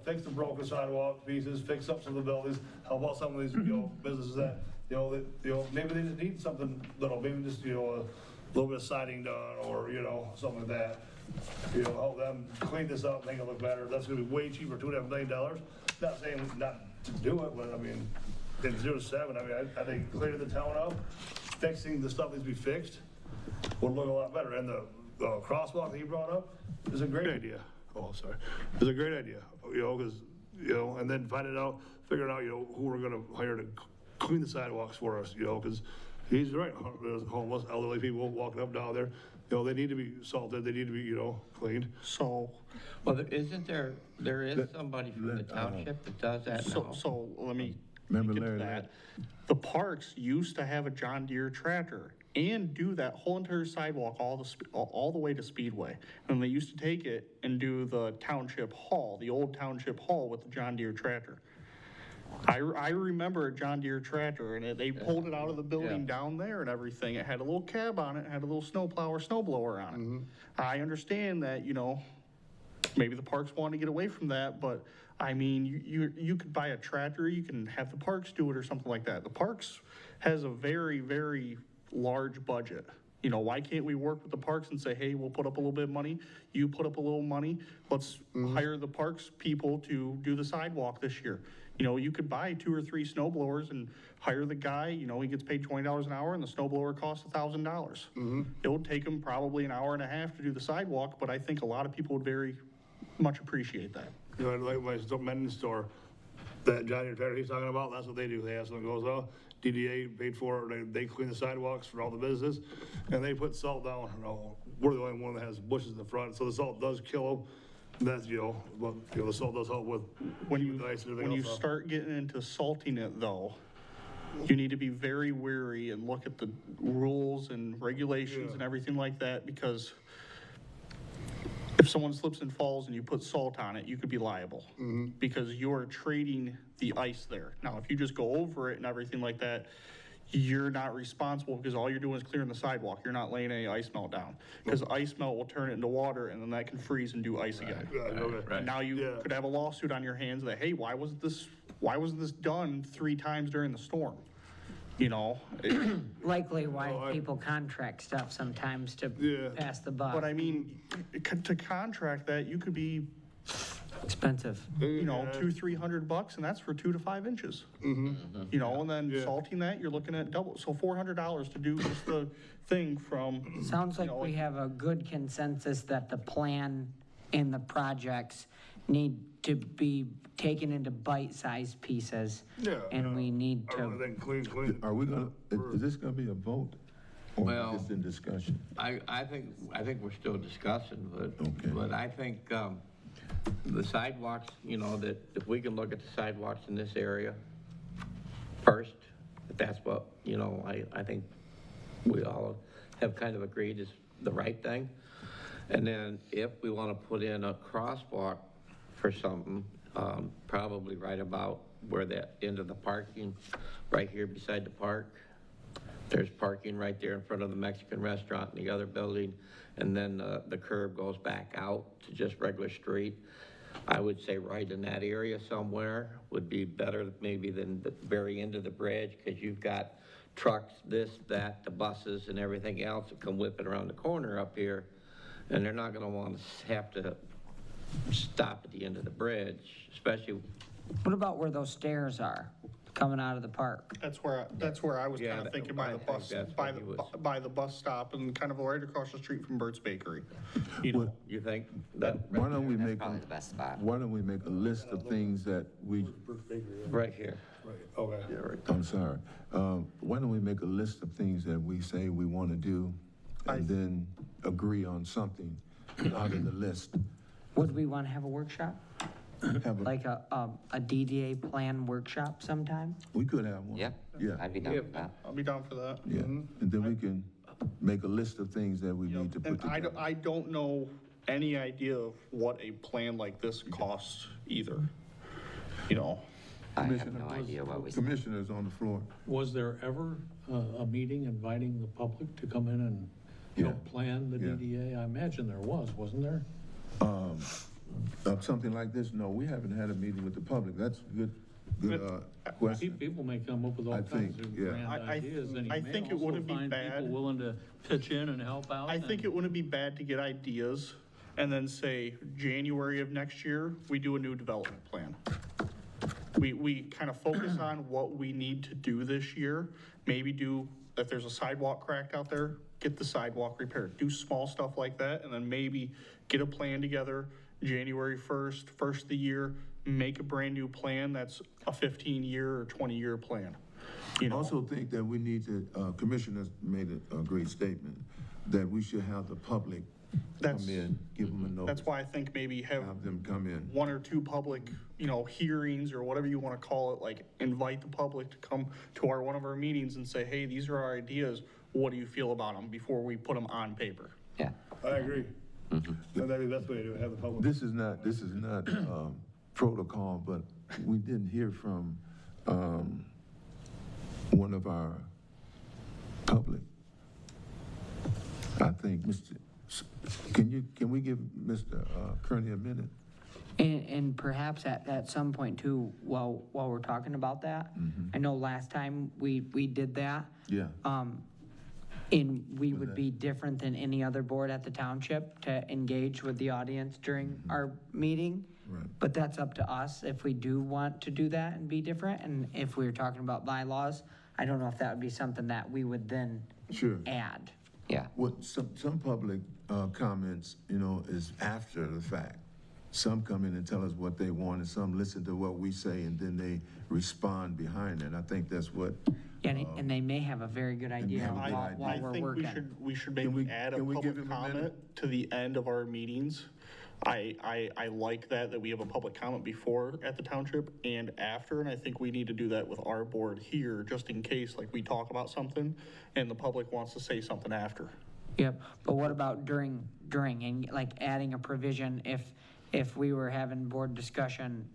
Fix the broken sidewalk pieces, fix up some of the buildings. How about some of these, businesses that, maybe they just need something little, maybe just, a little bit of siding done or, something like that. Help them clean this up, make it look better. That's gonna be way cheaper, $2.5 million. Not saying not to do it, but in 0 to 7, I think cleaning the town up, fixing the stuff that needs to be fixed would look a lot better. And the crosswalk that you brought up is a great idea. Oh, sorry. It's a great idea, because, and then figuring out, who we're gonna hire to clean the sidewalks for us, because he's right. There's homeless, elderly people walking up down there. They need to be salted, they need to be, cleaned. So, Well, there is somebody from the township that does that now. so let me Remember get to Larry that. The parks used to have a John Deere tractor and do that whole entire sidewalk all the way to Speedway. And they used to take it and do the township hall, the old township hall with the John Deere tractor. I remember a John Deere tractor, and they pulled it out of the building down there and everything. It had a little cab on it, had a little snowplow or snowblower on it. I understand that, maybe the parks want to get away from that, but you could buy a tractor, you can have the parks do it or something like that. The parks has a very, very large budget. You know, why can't we work with the parks and say, hey, we'll put up a little bit of money, you put up a little money, let's hire the parks people to do the sidewalk this year. You know, you could buy 2 or 3 snow blowers and hire the guy, you know, he gets paid $20 an hour and the snow blower costs $1,000. It would take him probably an hour and a half to do the sidewalk, but I think a lot of people would very much appreciate that. You know, like my men's store, that Johnny Taylor he's talking about, that's what they do. They have someone goes out, DDA paid for it, they clean the sidewalks for all the business, and they put salt down. You know, we're the only one that has bushes in the front, so the salt does kill them. That's, you know, but, you know, the salt does help with When you, the ice and when everything you else. start getting into salting it though, you need to be very wary and look at the rules and regulations and everything like that, because if someone slips and falls and you put salt on it, you could be liable because you're trading the ice there. Now, if you just go over it and everything like that, you're not responsible because all you're doing is clearing the sidewalk. You're not laying any ice melt down because ice melt will turn it into water and then that can freeze and do ice again. Okay. And now you could have a lawsuit on your hands that, hey, why wasn't this done 3 times during the storm? You know? Likely why people contract stuff sometimes to pass the buck. But I mean, to contract that, you could be, Expensive. you know, $200-300, and that's for 2 to 5 inches. You know, and then salting that, you're looking at double, so $400 to do just the thing from. Sounds like you know, we have a good consensus that the plan and the projects need to be taken into bite-sized pieces. And we need to, Everything clean. Are we gonna, is this gonna be a vote? Or Well- just in discussion? I think we're still discussing, Okay. but I think, the sidewalks, you know, that if we can look at the sidewalks in this area first, if that's what, you know, I think we all have kind of agreed is the right thing. And then if we want to put in a crosswalk for something, probably right about where that end of the parking, right here beside the park. There's parking right there in front of the Mexican restaurant in the other building, and then the curb goes back out to just regular street. I would say right in that area somewhere would be better maybe than the very end of the bridge, because you've got trucks, this, that, the buses and everything else that come whipping around the corner up here, and they're not gonna want to have to stop at the end of the bridge, especially. what about where those stairs are coming out of the park? That's where I was kind of thinking by the bus, by the bus stop and kind of right across the street from Bert's Bakery. You know, You think that? Why don't we That's make, probably the best spot. why don't we make a list of things that we, Right here. Okay. Yeah, right. I'm sorry, why don't we make a list of things that we say we want to do and then agree on something out of the list? Would we want to have a workshop? Have a, Like a DDA plan workshop sometime? we could have one. Yeah, Yeah, I'd be down with that. I'll be down for that. yeah, and then we can make a list of things that we need to put And together. I don't know any idea of what a plan like this costs either, you know? I have no idea what we. Commissioners on the floor. Was there ever a meeting inviting the public to come in and help plan the Yeah. DDA? I imagine there was, wasn't there? Something like this, no, we haven't had a meeting with the public. That's a good question. People may come up with all I kinds think, of yeah. grand ideas, and I you may think it also wouldn't be find bad. people willing to pitch in and help out. I think it wouldn't be bad to get ideas and then say, January of next year, we do a new development plan. We kind of focus on what we need to do this year, maybe do, if there's a sidewalk cracked out there, get the sidewalk repaired, do small stuff like that, and then maybe get a plan together, January 1st, first of the year, make a brand new plan that's a 15-year or 20-year plan. You I know, also think that we need to, Commissioners made a great statement, that we should have the public come in, give them a notice. that's why I think maybe Have them come in. 1 or 2 public, you know, hearings or whatever you want to call it, like invite the public to come to one of our meetings and say, hey, these are our ideas. What do you feel about them before we put them on paper? Yeah. I agree. That'd be the best way to do it, have the public. This is not protocol, but we didn't hear from one of our public. I think, can we give Mr. Kearney a minute? And perhaps at some point too, while we're talking about that, I know last time we did that. Yeah. And we would be different than any other board at the township to engage with the audience during our meeting. Right. But that's up to us if we do want to do that and be different. And if we were talking about bylaws, I don't know if that would be something that we would then Sure. add. Yeah. What, some public comments, is after the fact. Some come in and tell us what they want, and some listen to what we say, and then they respond behind it. I think that's what. And they may have a very good idea have a good while idea. we're I think working. we should Can maybe we- add a can we give public him a minute? comment to the end of our meetings. I like that we have a public comment before at the township and after, and I think we need to do that with our board here, just in case, like, we talk about something and the public wants to say something after. Yep, but what about during, and like adding a provision if we were having board discussion,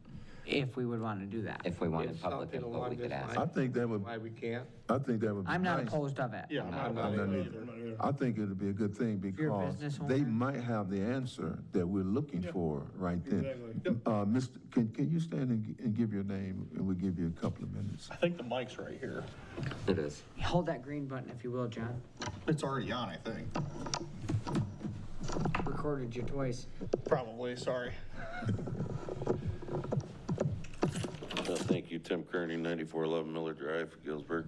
if we would want to do that? If we wanted It's public something input, along we could this ask. line. I think that would, Why we can't? I think that would be I'm not nice. opposed of it. Yeah, I'm not I'm not either. either. I think it'd be a good thing you're a because business they owner. might have the answer that we're looking for right then. Exactly. Can you stand and give your name, and we'll give you a couple of minutes? I think the mic's right here. It is. Hold that green button if you will, John. It's already on, I think. Recorded you twice. Probably, sorry. Thank you, Tim Kearney, 9411 Miller Drive, Gillsburg.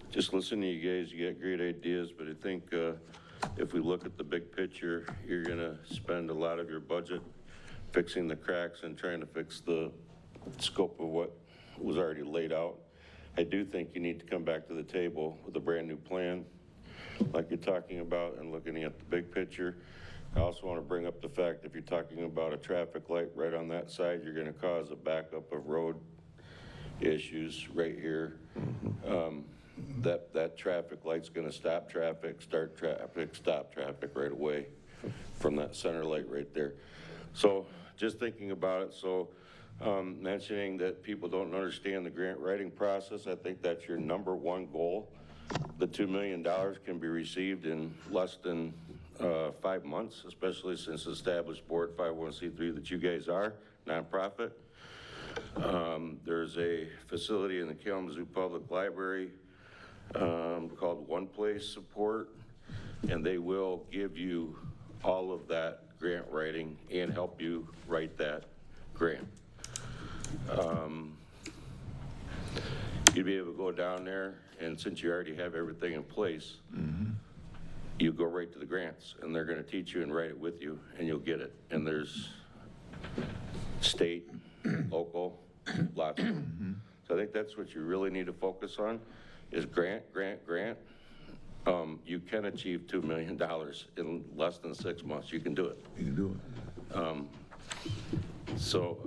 Just listening to you guys, you got great ideas, but I think if we look at the big picture, you're gonna spend a lot of your budget fixing the cracks and trying to fix the scope of what was already laid out. I do think you need to come back to the table with a brand new plan, like you're talking about, and looking at the big picture. I also want to bring up the fact, if you're talking about a traffic light right on that side, you're going to cause a backup of road issues right here. That traffic light's going to stop traffic, start traffic, stop traffic right away from that center light right there. So just thinking about it, so mentioning that people don't understand the grant writing process, I think that's your number one goal. The $2 million can be received in less than 5 months, especially since established board 501c3 that you guys are, nonprofit. There's a facility in the Kalamazoo Public Library called One Place Support, and they will give you all of that grant writing and help you write that grant. You'd be able to go down there, and since you already have everything in place, you go right to the grants, and they're gonna teach you and write it with you, and you'll get it. And there's state, local, lots of them. So I think that's what you really need to focus on, is grant. You can achieve $2 million in less than 6 months. You can do it. You can do it. So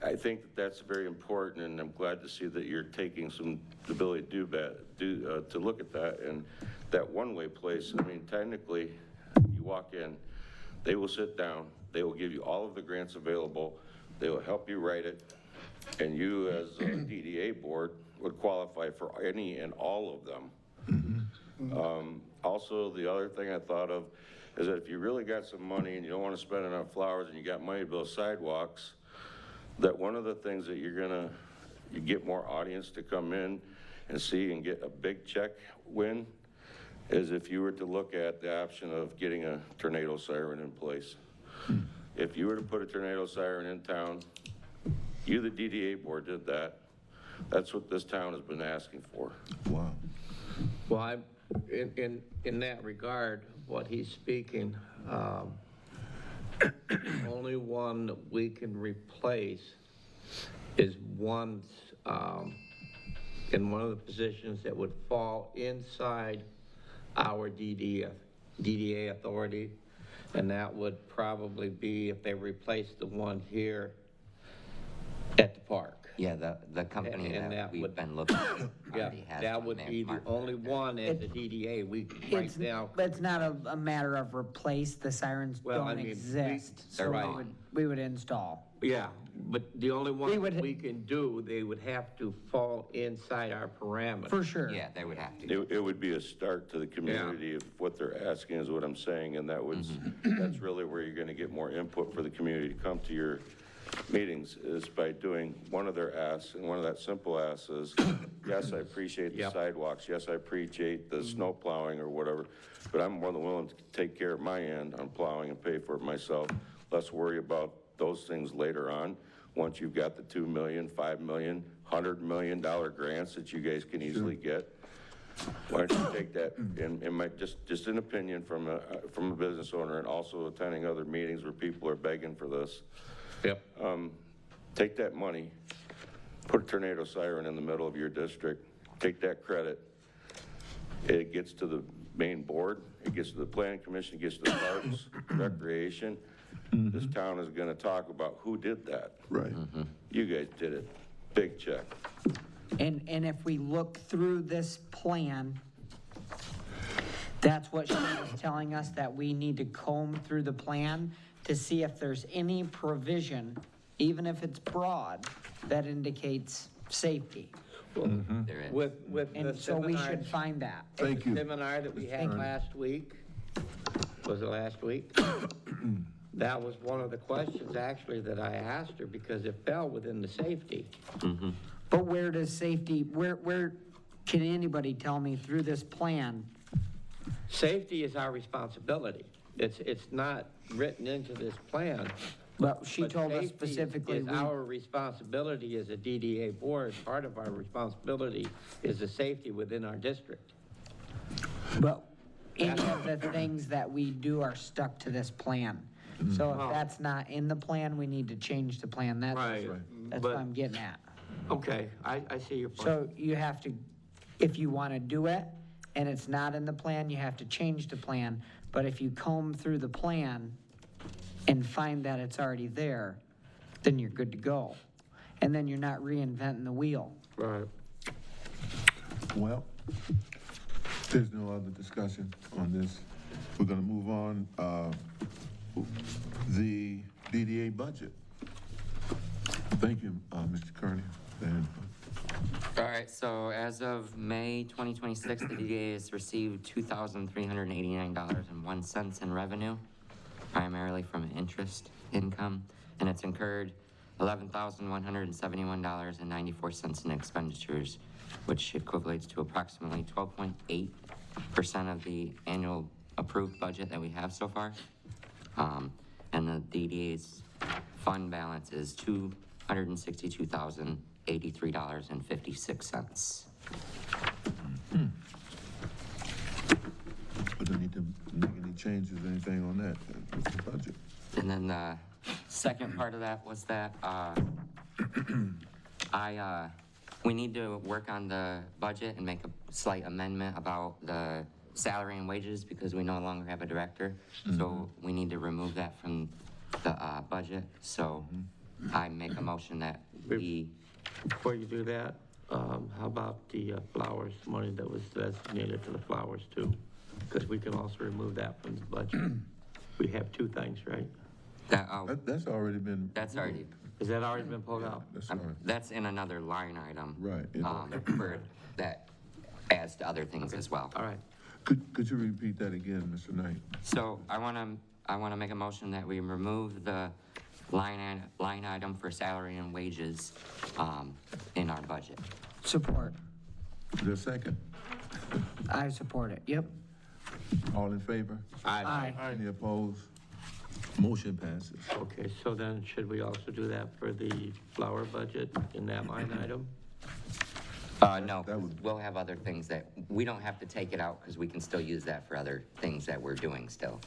I think that that's very important, and I'm glad to see that you're taking some ability to do that, to look at that. And that one-way place, I mean, technically, you walk in, they will sit down, they will give you all of the grants available, they will help you write it, and you as a DDA board would qualify for any and all of them. Also, the other thing I thought of is that if you really got some money and you don't want to spend it on flowers and you got money to build sidewalks, that one of the things that you get more audience to come in and see and get a big check win is if you were to look at the option of getting a tornado siren in place. If you were to put a tornado siren in town, you, the DDA board, did that. That's what this town has been asking for. Wow. Well, in that regard, what he's speaking, only one that we can replace is one, in one of the positions that would fall inside our DDA authority, and that would probably be if they replace the one here at the park. Yeah, the company And that that we've would- been looking at Yeah, already has. that one would there be the marked. only one as the DDA, we, right It's, now. but it's not a matter of replace, the sirens Well, I don't mean, exist, so right. we would install. Yeah, but the only one would- we can do, they would have to fall inside our parameters. For sure. Yeah, they would have to. It would be a start to the community if what they're asking is what I'm saying, and that was, that's really where you're gonna get more input for the community to come to your meetings, is by doing one of their asks, and one of that simple asks is, yes, I appreciate the Yep. sidewalks, yes, I appreciate the snow plowing or whatever, but I'm more than willing to take care of my end on plowing and pay for it myself. Let's worry about those things later on, once you've got the $2 million, $5 million, $100 million grants that you guys can easily get. Why don't you take that, in my, just an opinion from a business owner, and also attending other meetings where people are begging for this. Yep. Take that money, put a tornado siren in the middle of your district, take that credit. It gets to the main board, it gets to the planning commission, it gets to the parks, recreation. This town is gonna talk about who did that. Right. You guys did it. Big check. And if we look through this plan, that's what she was telling us, that we need to comb through the plan to see if there's any provision, even if it's broad, that indicates safety. There is. With the And so we seminar, should find that. Thank you. seminar that we had last week, was it last week? That was one of the questions actually that I asked her, because it fell within the safety. But where does safety, where, can anybody tell me through this plan? Safety is our responsibility. It's not written into this plan. Well, she but told us safety specifically, is our responsibility as a DDA board. Part of our responsibility is the safety within our district. but any of the things that we do are stuck to this plan. So if that's not in the plan, we need to change the plan. That's what But- I'm getting at. Okay, I see your point. So you have to, if you want to do it and it's not in the plan, you have to change the plan. But if you comb through the plan and find that it's already there, then you're good to go. And then you're not reinventing the wheel. Right. Well, there's no other discussion on this. We're gonna move on, the DDA budget. Thank you, Mr. Kearney. And All right, so as of May 2026, the DDA has received $2,389.01 in revenue, primarily from interest income, and it's incurred $11,171.94 in expenditures, which equates to approximately 12.8% of the annual approved budget that we have so far. And the DDA's fund balance is $262,083.56. we don't need to make any changes, anything on that, with the budget. And then the second part of that was that, we need to work on the budget and make a slight amendment about the salary and wages, because we no longer have a director. So we need to remove that from the, budget. So I make a motion that we, Before you do that, how about the flowers, money that was designated to the flowers too? Because we can also remove that from the budget. We have two things, right? that, That's already been. that's already, Has that already been pulled out? That's already, that's in another line item. Right. For, that adds to other things as well. All right. could you repeat that again, Mr. Knight? So I want to make a motion that we remove the line item for salary and wages in our budget. Support. Is there a second? I support it. Yep. All in favor? Aye. Any opposed? Motion passes. Okay, so then should we also do that for the flower budget in that line item? No, That would- we'll have other things that, we don't have to take it out because we can still use that for other things that we're doing still.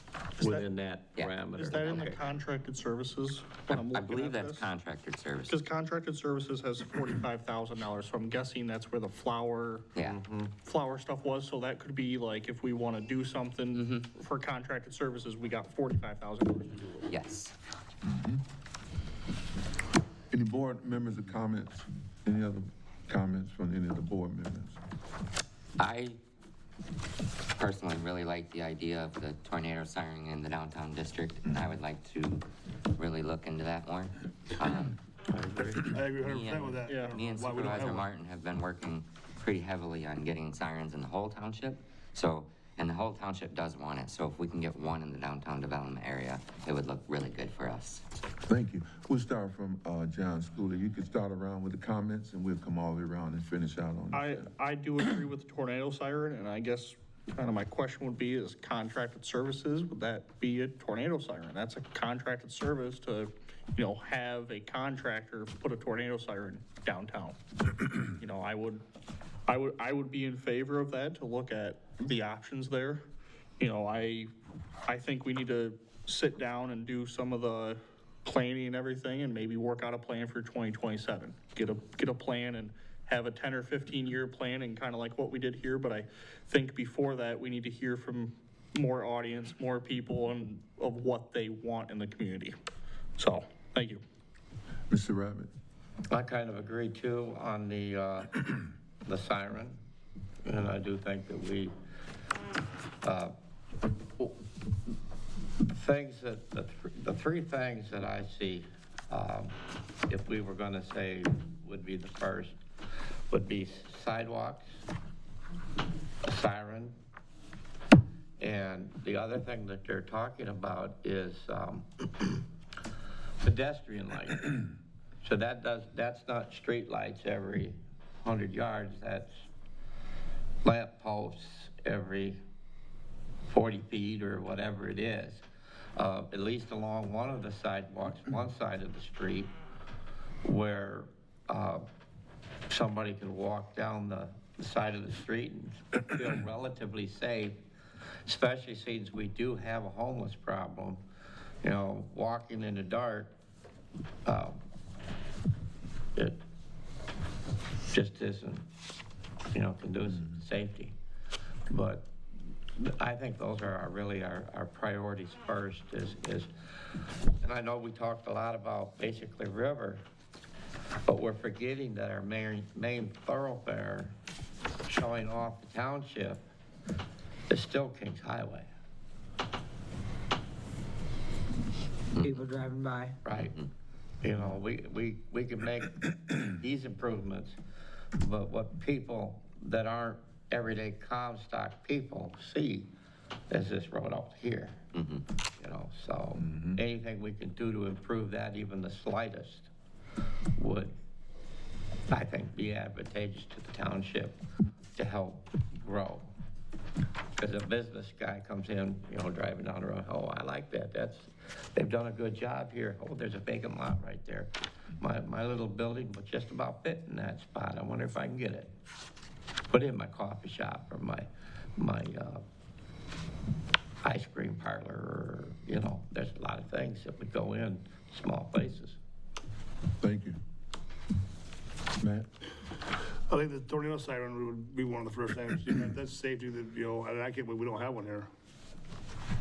Within that Yeah. parameter? Is that in the Okay. contracted services? when I'm I looking believe at that's this? contracted service. Because contracted services has $45,000, so I'm guessing that's where the flower Yeah, stuff was, so that could be like, if we want to do something for contracted services, we got $45,000 to do it. yes. Any board members or comments? Any other comments from any of the board members? I personally really like the idea of the tornado siren in the downtown district, and I would like to really look into that more. I agree 100% with that. Me and Why we don't have Supervisor one. Martin have been working pretty heavily on getting sirens in the whole township. So, and the whole township does want it. So if we can get one in the downtown development area, it would look really good for us. Thank you. We'll start from John Schooler. You can start around with the comments, and we'll come all the way around and finish out on this. I do agree with the tornado siren, and I guess kind of my question would be is contracted services, would that be a tornado siren? That's a contracted service to, you know, have a contractor put a tornado siren downtown. You know, I would be in favor of that, to look at the options there. You know, I think we need to sit down and do some of the planning and everything, and maybe work out a plan for 2027. Get a plan and have a 10 or 15 year plan, and kind of like what we did here. But I think before that, we need to hear from more audience, more people, and of what they want in the community. So, thank you. Mr. Rabbit. I kind of agree too on the siren, and I do think that we, the three things that I see, if we were gonna say would be the first, would be sidewalks, siren, and the other thing that they're talking about is pedestrian lighting. So that's not street lights every 100 yards, that's lamp posts every 40 feet or whatever it is. At least along one of the sidewalks, one side of the street, where somebody can walk down the side of the street and feel relatively safe, especially since we do have a homeless problem. You know, walking in the dark, it just isn't, you know, conducive to safety. But I think those are really our priorities first is, and I know we talked a lot about basically river, but we're forgetting that our main thoroughfare showing off the township is still Kings Highway. People driving by. Right. You know, we can make these improvements, but what people that aren't everyday Comstock people see is this road out here. You know, so anything we can do to improve that, even the slightest, would, I think, be advantageous to the township to help grow. Because a business guy comes in, you know, driving down the road, oh, I like that. They've done a good job here. Oh, there's a vacant lot right there. My little building would just about fit in that spot. I wonder if I can get it. Put in my coffee shop or my ice cream parlor, or, you know, there's a lot of things that would go in small places. Thank you. Matt? I think the tornado siren would be one of the first things. You know, that's safety that, you know, and I can't believe we don't have one here.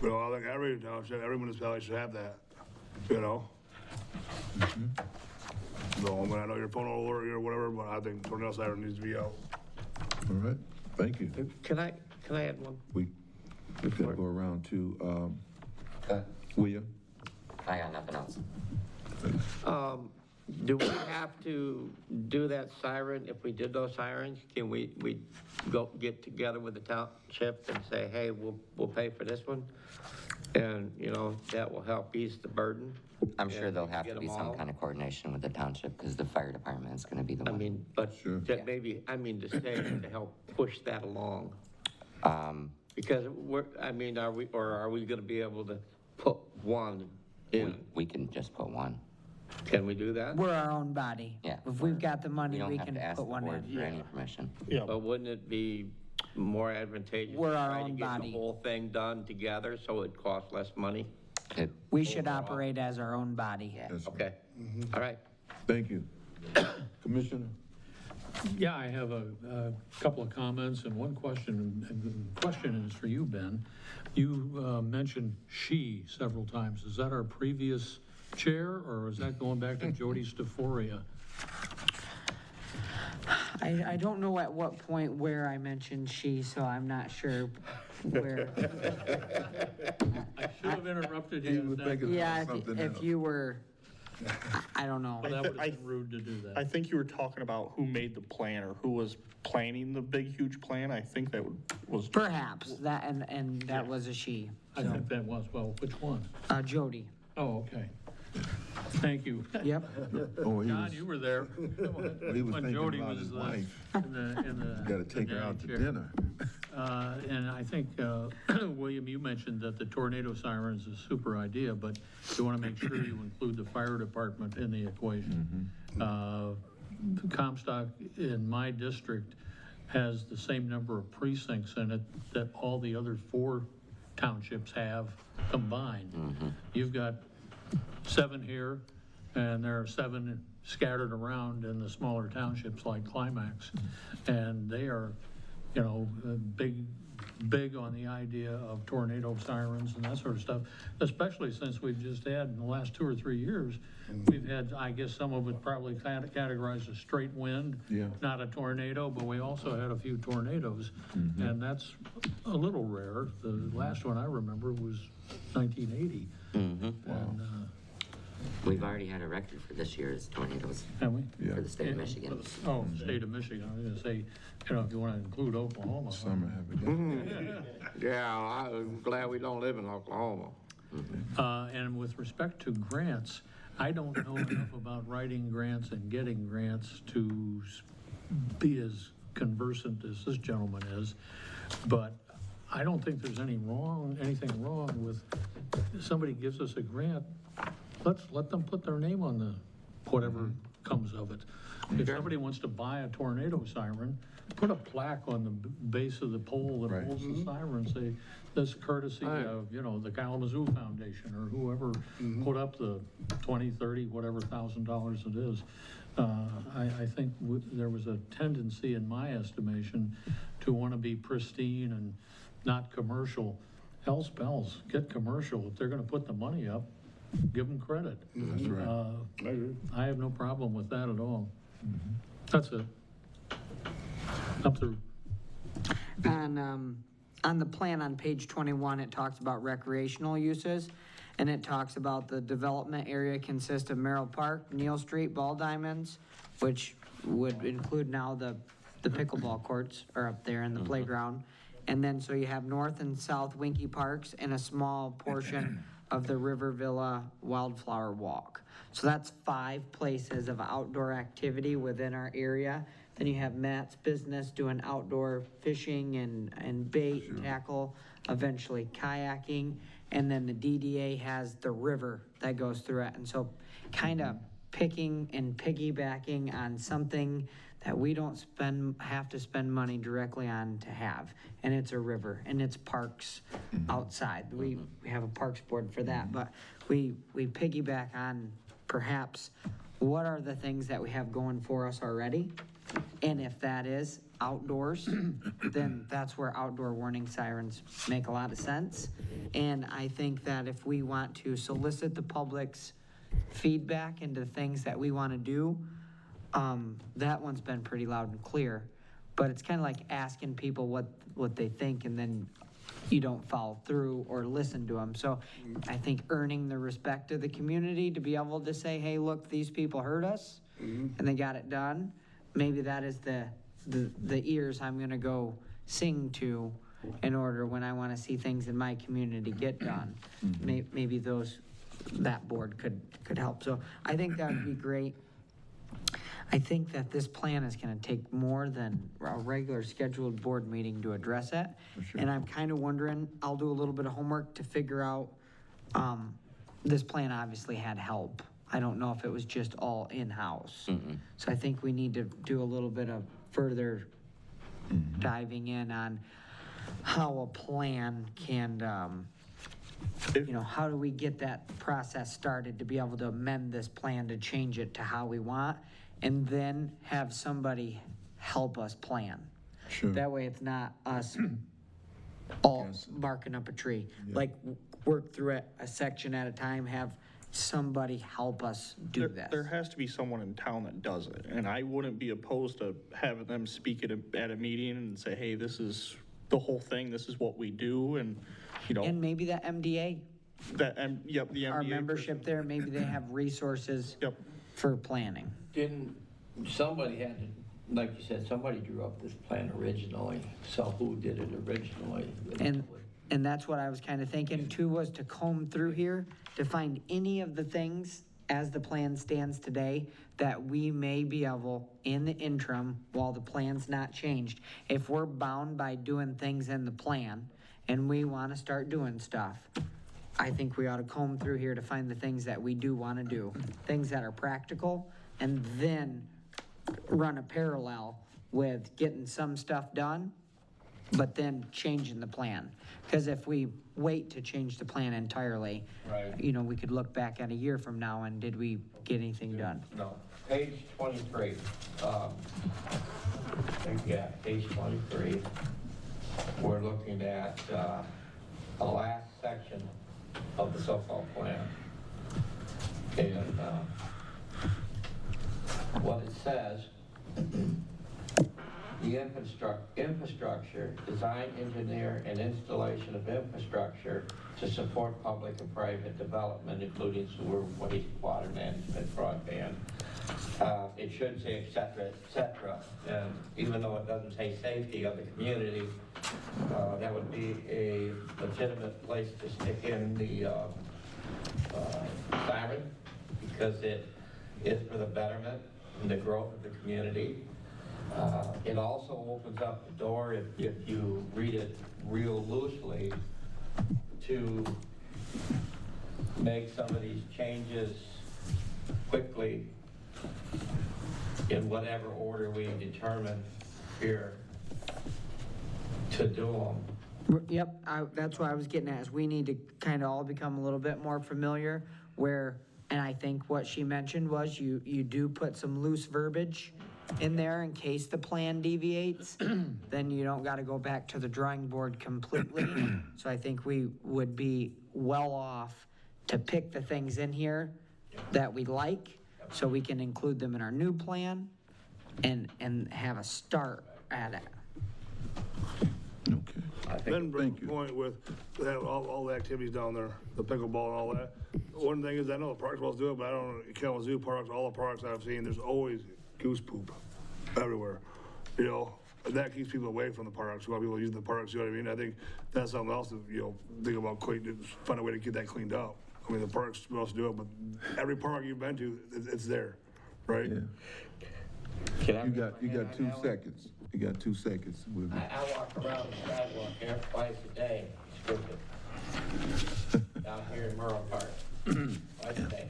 You know, I think every township, every municipality should have that, you know? So, I mean, I know your phone will alert you or whatever, but I think tornado siren needs to be out. All right, thank you. Can I add one? We can go around to, William? I got nothing else. Do we have to do that siren if we did those sirens? Can we go get together with the township and say, hey, we'll pay for this one? And, you know, that will help ease the burden. I'm sure there'll have to be some kind of coordination with the township, because the fire department is gonna be the one. I mean, but Sure. that maybe, I mean, to say, to help push that along. Because are we gonna be able to put one in? We can just put one. Can we do that? We're our own body. Yeah. If we've got the We money, don't we have can to ask the put one board in. for any permission. Yeah. But wouldn't it be more advantageous We're to our try to own get body. the whole thing done together so it costs less money? We should operate as our own body. Yes, Okay, all right. thank you. Commissioner? Yeah, I have a couple of comments and one question, and the question is for you, Ben. You mentioned she several times. Is that our previous chair, or is that going back to Jody Staforia? I don't know at what point where I mentioned she, so I'm not sure where. I should have interrupted He you. was at that thinking point. Yeah, something if else. you were, I don't know. Well, that would have been rude to do I that. think you were talking about who made the plan or who was planning the big, huge plan. I think that was. Perhaps, that, and that was a she. I think that was, well, which one? Jody. Oh, okay. Thank you. Yep. Oh, he John, was, you were there. he was When thinking Jody about was his the- wife. in the Got to take her out to chair. dinner. And I think, William, you mentioned that the tornado sirens is a super idea, but you want to make sure you include the fire department in the equation. Comstock in my district has the same number of precincts in it that all the other 4 townships have combined. You've got 7 here, and there are 7 scattered around in the smaller townships like Climax. And they are, you know, big on the idea of tornado sirens and that sort of stuff, especially since we've just had, in the last 2 or 3 years, we've had, I guess some of it probably categorized as straight wind, Yeah. not a tornado, but we also had a few tornadoes, and that's a little rare. The last one I remember was 1980. And, We've already had a record for this year's tornadoes have we? Yeah. for the state of Michigan. Oh, state of Michigan, I was gonna say, you know, if you wanna include Oklahoma. Summer have again. Yeah, I'm glad we don't live in Oklahoma. And with respect to grants, I don't know enough about writing grants and getting grants to be as conversant as this gentleman is, but I don't think there's anything wrong with, if somebody gives us a grant, let's let them put their name on the, whatever comes of it. If somebody wants to buy a tornado siren, put a plaque on the base of the pole that Right. holds the siren, say, this courtesy of, you know, the Kalamazoo Foundation or whoever put up the 20, 30, whatever $1,000 it is. I think there was a tendency, in my estimation, to want to be pristine and not commercial. Hell's bells, get commercial. If they're going to put the money up, give them credit. That's right. I have no problem with that at all. That's it. Up through. On the plan on page 21, it talks about recreational uses, and it talks about the development area consists of Merrill Park, Neal Street, Ball Diamonds, which would include now the pickleball courts are up there in the playground. And then, so you have North and South Winkie Parks and a small portion of the River Villa Wildflower Walk. So that's 5 places of outdoor activity within our area. Then you have Matt's business doing outdoor fishing and bait, tackle, eventually kayaking. And then the DDA has the river that goes through it. And so kind of picking and piggybacking on something that we don't have to spend money directly on to have. And it's a river, and it's parks outside. We have a parks board for that, but we piggyback on perhaps what are the things that we have going for us already? And if that is outdoors, then that's where outdoor warning sirens make a lot of sense. And I think that if we want to solicit the public's feedback into things that we want to do, that one's been pretty loud and clear. But it's kind of like asking people what they think, and then you don't follow through or listen to them. So I think earning the respect of the community to be able to say, hey, look, these people heard us and they got it done. Maybe that is the ears I'm gonna go sing to in order when I wanna see things in my community get done. Maybe that board could help. So I think that would be great. I think that this plan is gonna take more than a regular scheduled board meeting to address it. And I'm kind of wondering, I'll do a little bit of homework to figure out, this plan obviously had help. I don't know if it was just all in-house. So I think we need to do a little bit of further diving in on how a plan can, you know, how do we get that process started to be able to amend this plan to change it to how we want, and then have somebody help us plan. Sure. That way it's not us all barking up a tree. Like, work through it a section at a time, have somebody help us do this. There has to be someone in town that does it, and I wouldn't be opposed to having them speak at a meeting and say, hey, this is the whole thing, this is what we do, and, you know. And maybe the MDA, Yep, the MDA. our membership there, maybe they have resources Yep. for planning. Somebody had to, like you said, somebody drew up this plan originally, so who did it originally? And that's what I was kind of thinking too, was to comb through here to find any of the things as the plan stands today that we may be able, in the interim, while the plan's not changed, if we're bound by doing things in the plan and we want to start doing stuff, I think we ought to comb through here to find the things that we do want to do, things that are practical, and then run a parallel with getting some stuff done, but then changing the plan. Because if we wait to change the plan entirely, Right. you know, we could look back at a year from now and did we get anything done? No, page 23. Yeah, page 23. We're looking at the last section of the so-called plan. And what it says, the infrastructure, design, engineer, and installation of infrastructure to support public and private development, including sewer, waste, water management, broadband. It should say et cetera, and even though it doesn't say safety of the community, that would be a legitimate place to stick in the siren, because it is for the betterment and the growth of the community. It also opens up the door, if you read it real loosely, to make some of these changes quickly in whatever order we determine here to do them. Yep, that's what I was getting at, is we need to kind of all become a little bit more familiar where, and I think what she mentioned was you do put some loose verbiage in there in case the plan deviates, then you don't got to go back to the drawing board completely. So I think we would be well off to pick the things in here that we like, so we can include them in our new plan and have a start at it. Okay. Then bring the point with, they have all the activities down there, the pickleball and all that. One thing is, I know the parks wells do it, but I don't know, Kalamazoo parks, all the parks I've seen, there's always goose poop everywhere, you know, and that keeps people away from the parks. A lot of people using the parks, you know what I mean? I think that's something else to, you know, think about, find a way to get that cleaned up. I mean, the parks are supposed to do it, but every park you've been to, it's there, right? Yeah. You got 2 seconds. You got 2 seconds. I walk around the sidewalk here twice a day, stupid, down here in Merle Park, twice a day.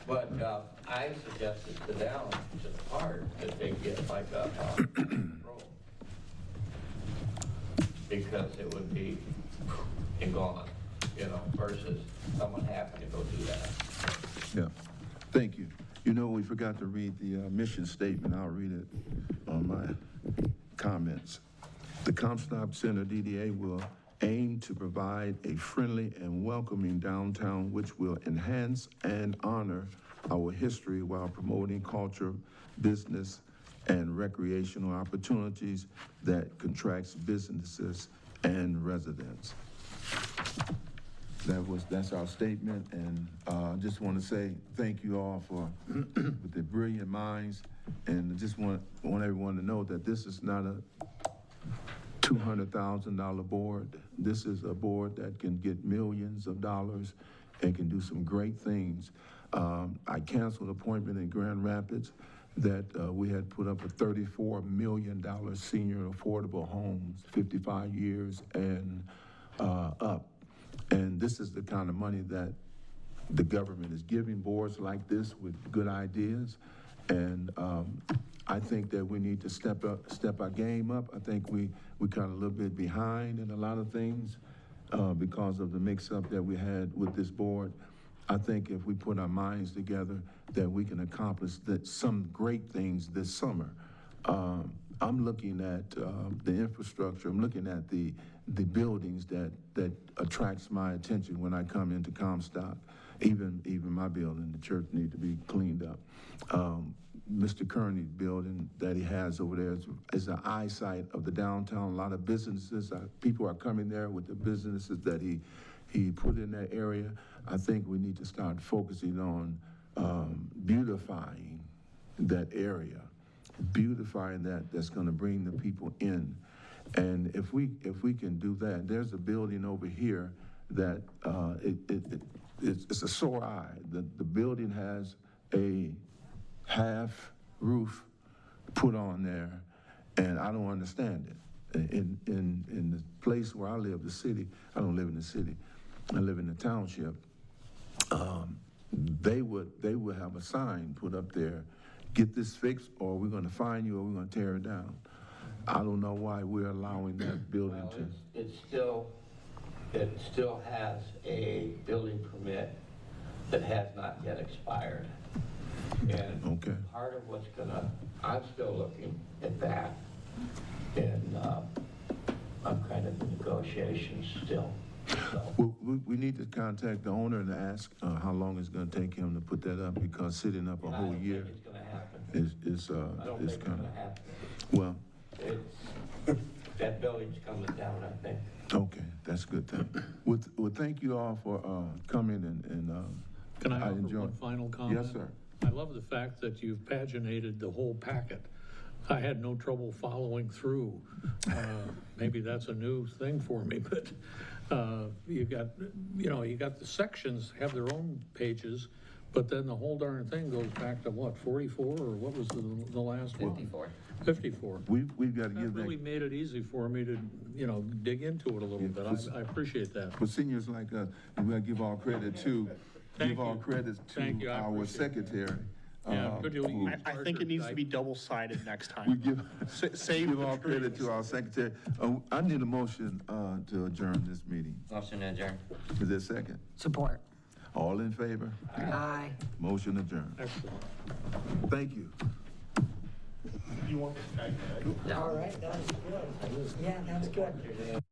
But I suggested to them, to the park, that they get like a roll, because it would be and gone, you know, versus someone having to go do that. Yeah, thank you. You know, we forgot to read the mission statement. I'll read it on my comments. The Comstock Center DDA will aim to provide a friendly and welcoming downtown which will enhance and honor our history while promoting culture, business, and recreational opportunities that contracts businesses and residents. That's our statement, and I just want to say thank you all for with the brilliant minds, and I just want everyone to know that this is not a $200,000 board. This is a board that can get millions of dollars and can do some great things. I canceled an appointment in Grand Rapids that we had put up a $34 million senior affordable homes, 55 years and up. And this is the kind of money that the government is giving boards like this with good ideas. And I think that we need to step our game up. I think we kind of a little bit behind in a lot of things because of the mix-up that we had with this board. I think if we put our minds together, that we can accomplish some great things this summer. I'm looking at the infrastructure, I'm looking at the buildings that attracts my attention when I come into Comstock. Even my building, the church need to be cleaned up. Mr. Kearney's building that he has over there is an eyesight of the downtown. A lot of businesses, people are coming there with the businesses that he put in that area. I think we need to start focusing on beautifying that area, beautifying that's going to bring the people in. And if we can do that, there's a building over here that it's a sore eye. The building has a half roof put on there, and I don't understand it. In the place where I live, the city, I don't live in the city, I live in the township. They would have a sign put up there, get this fixed, or we're going to fine you, or we're going to tear it down. I don't know why we're allowing that building well, it still has a building permit that has not yet expired. And okay. Part of what's I'm still looking at that, and I'm kind of in negotiations still. So. Well, we need to contact the owner and ask how long it's going to take him to put that up, because sitting up a whole year it's going to happen. is kind of, happen. well. That building's coming down, I think. Okay, that's good. Well, thank you all for coming and Can I offer one final comment? Yes, sir. I love the fact that you've paginated the whole packet. I had no trouble following through. Maybe that's a new thing for me, but you got the sections have their own pages, but then the whole darn thing goes back to what, 44, or what was the last one? 54. 54. We've got to give that. Really made it easy for me to, dig into it a little bit. I appreciate that. For seniors like us, we got to give all credit to, our secretary. Yeah, I think it needs to be double-sided next time. We give all credit to our secretary. I need a motion to adjourn this meeting. Motion to adjourn. Is there a second? Support. All in favor? Aye. Motion adjourned. Excellent. Thank you. You want this guy? All right, that was good. Yeah, that was good.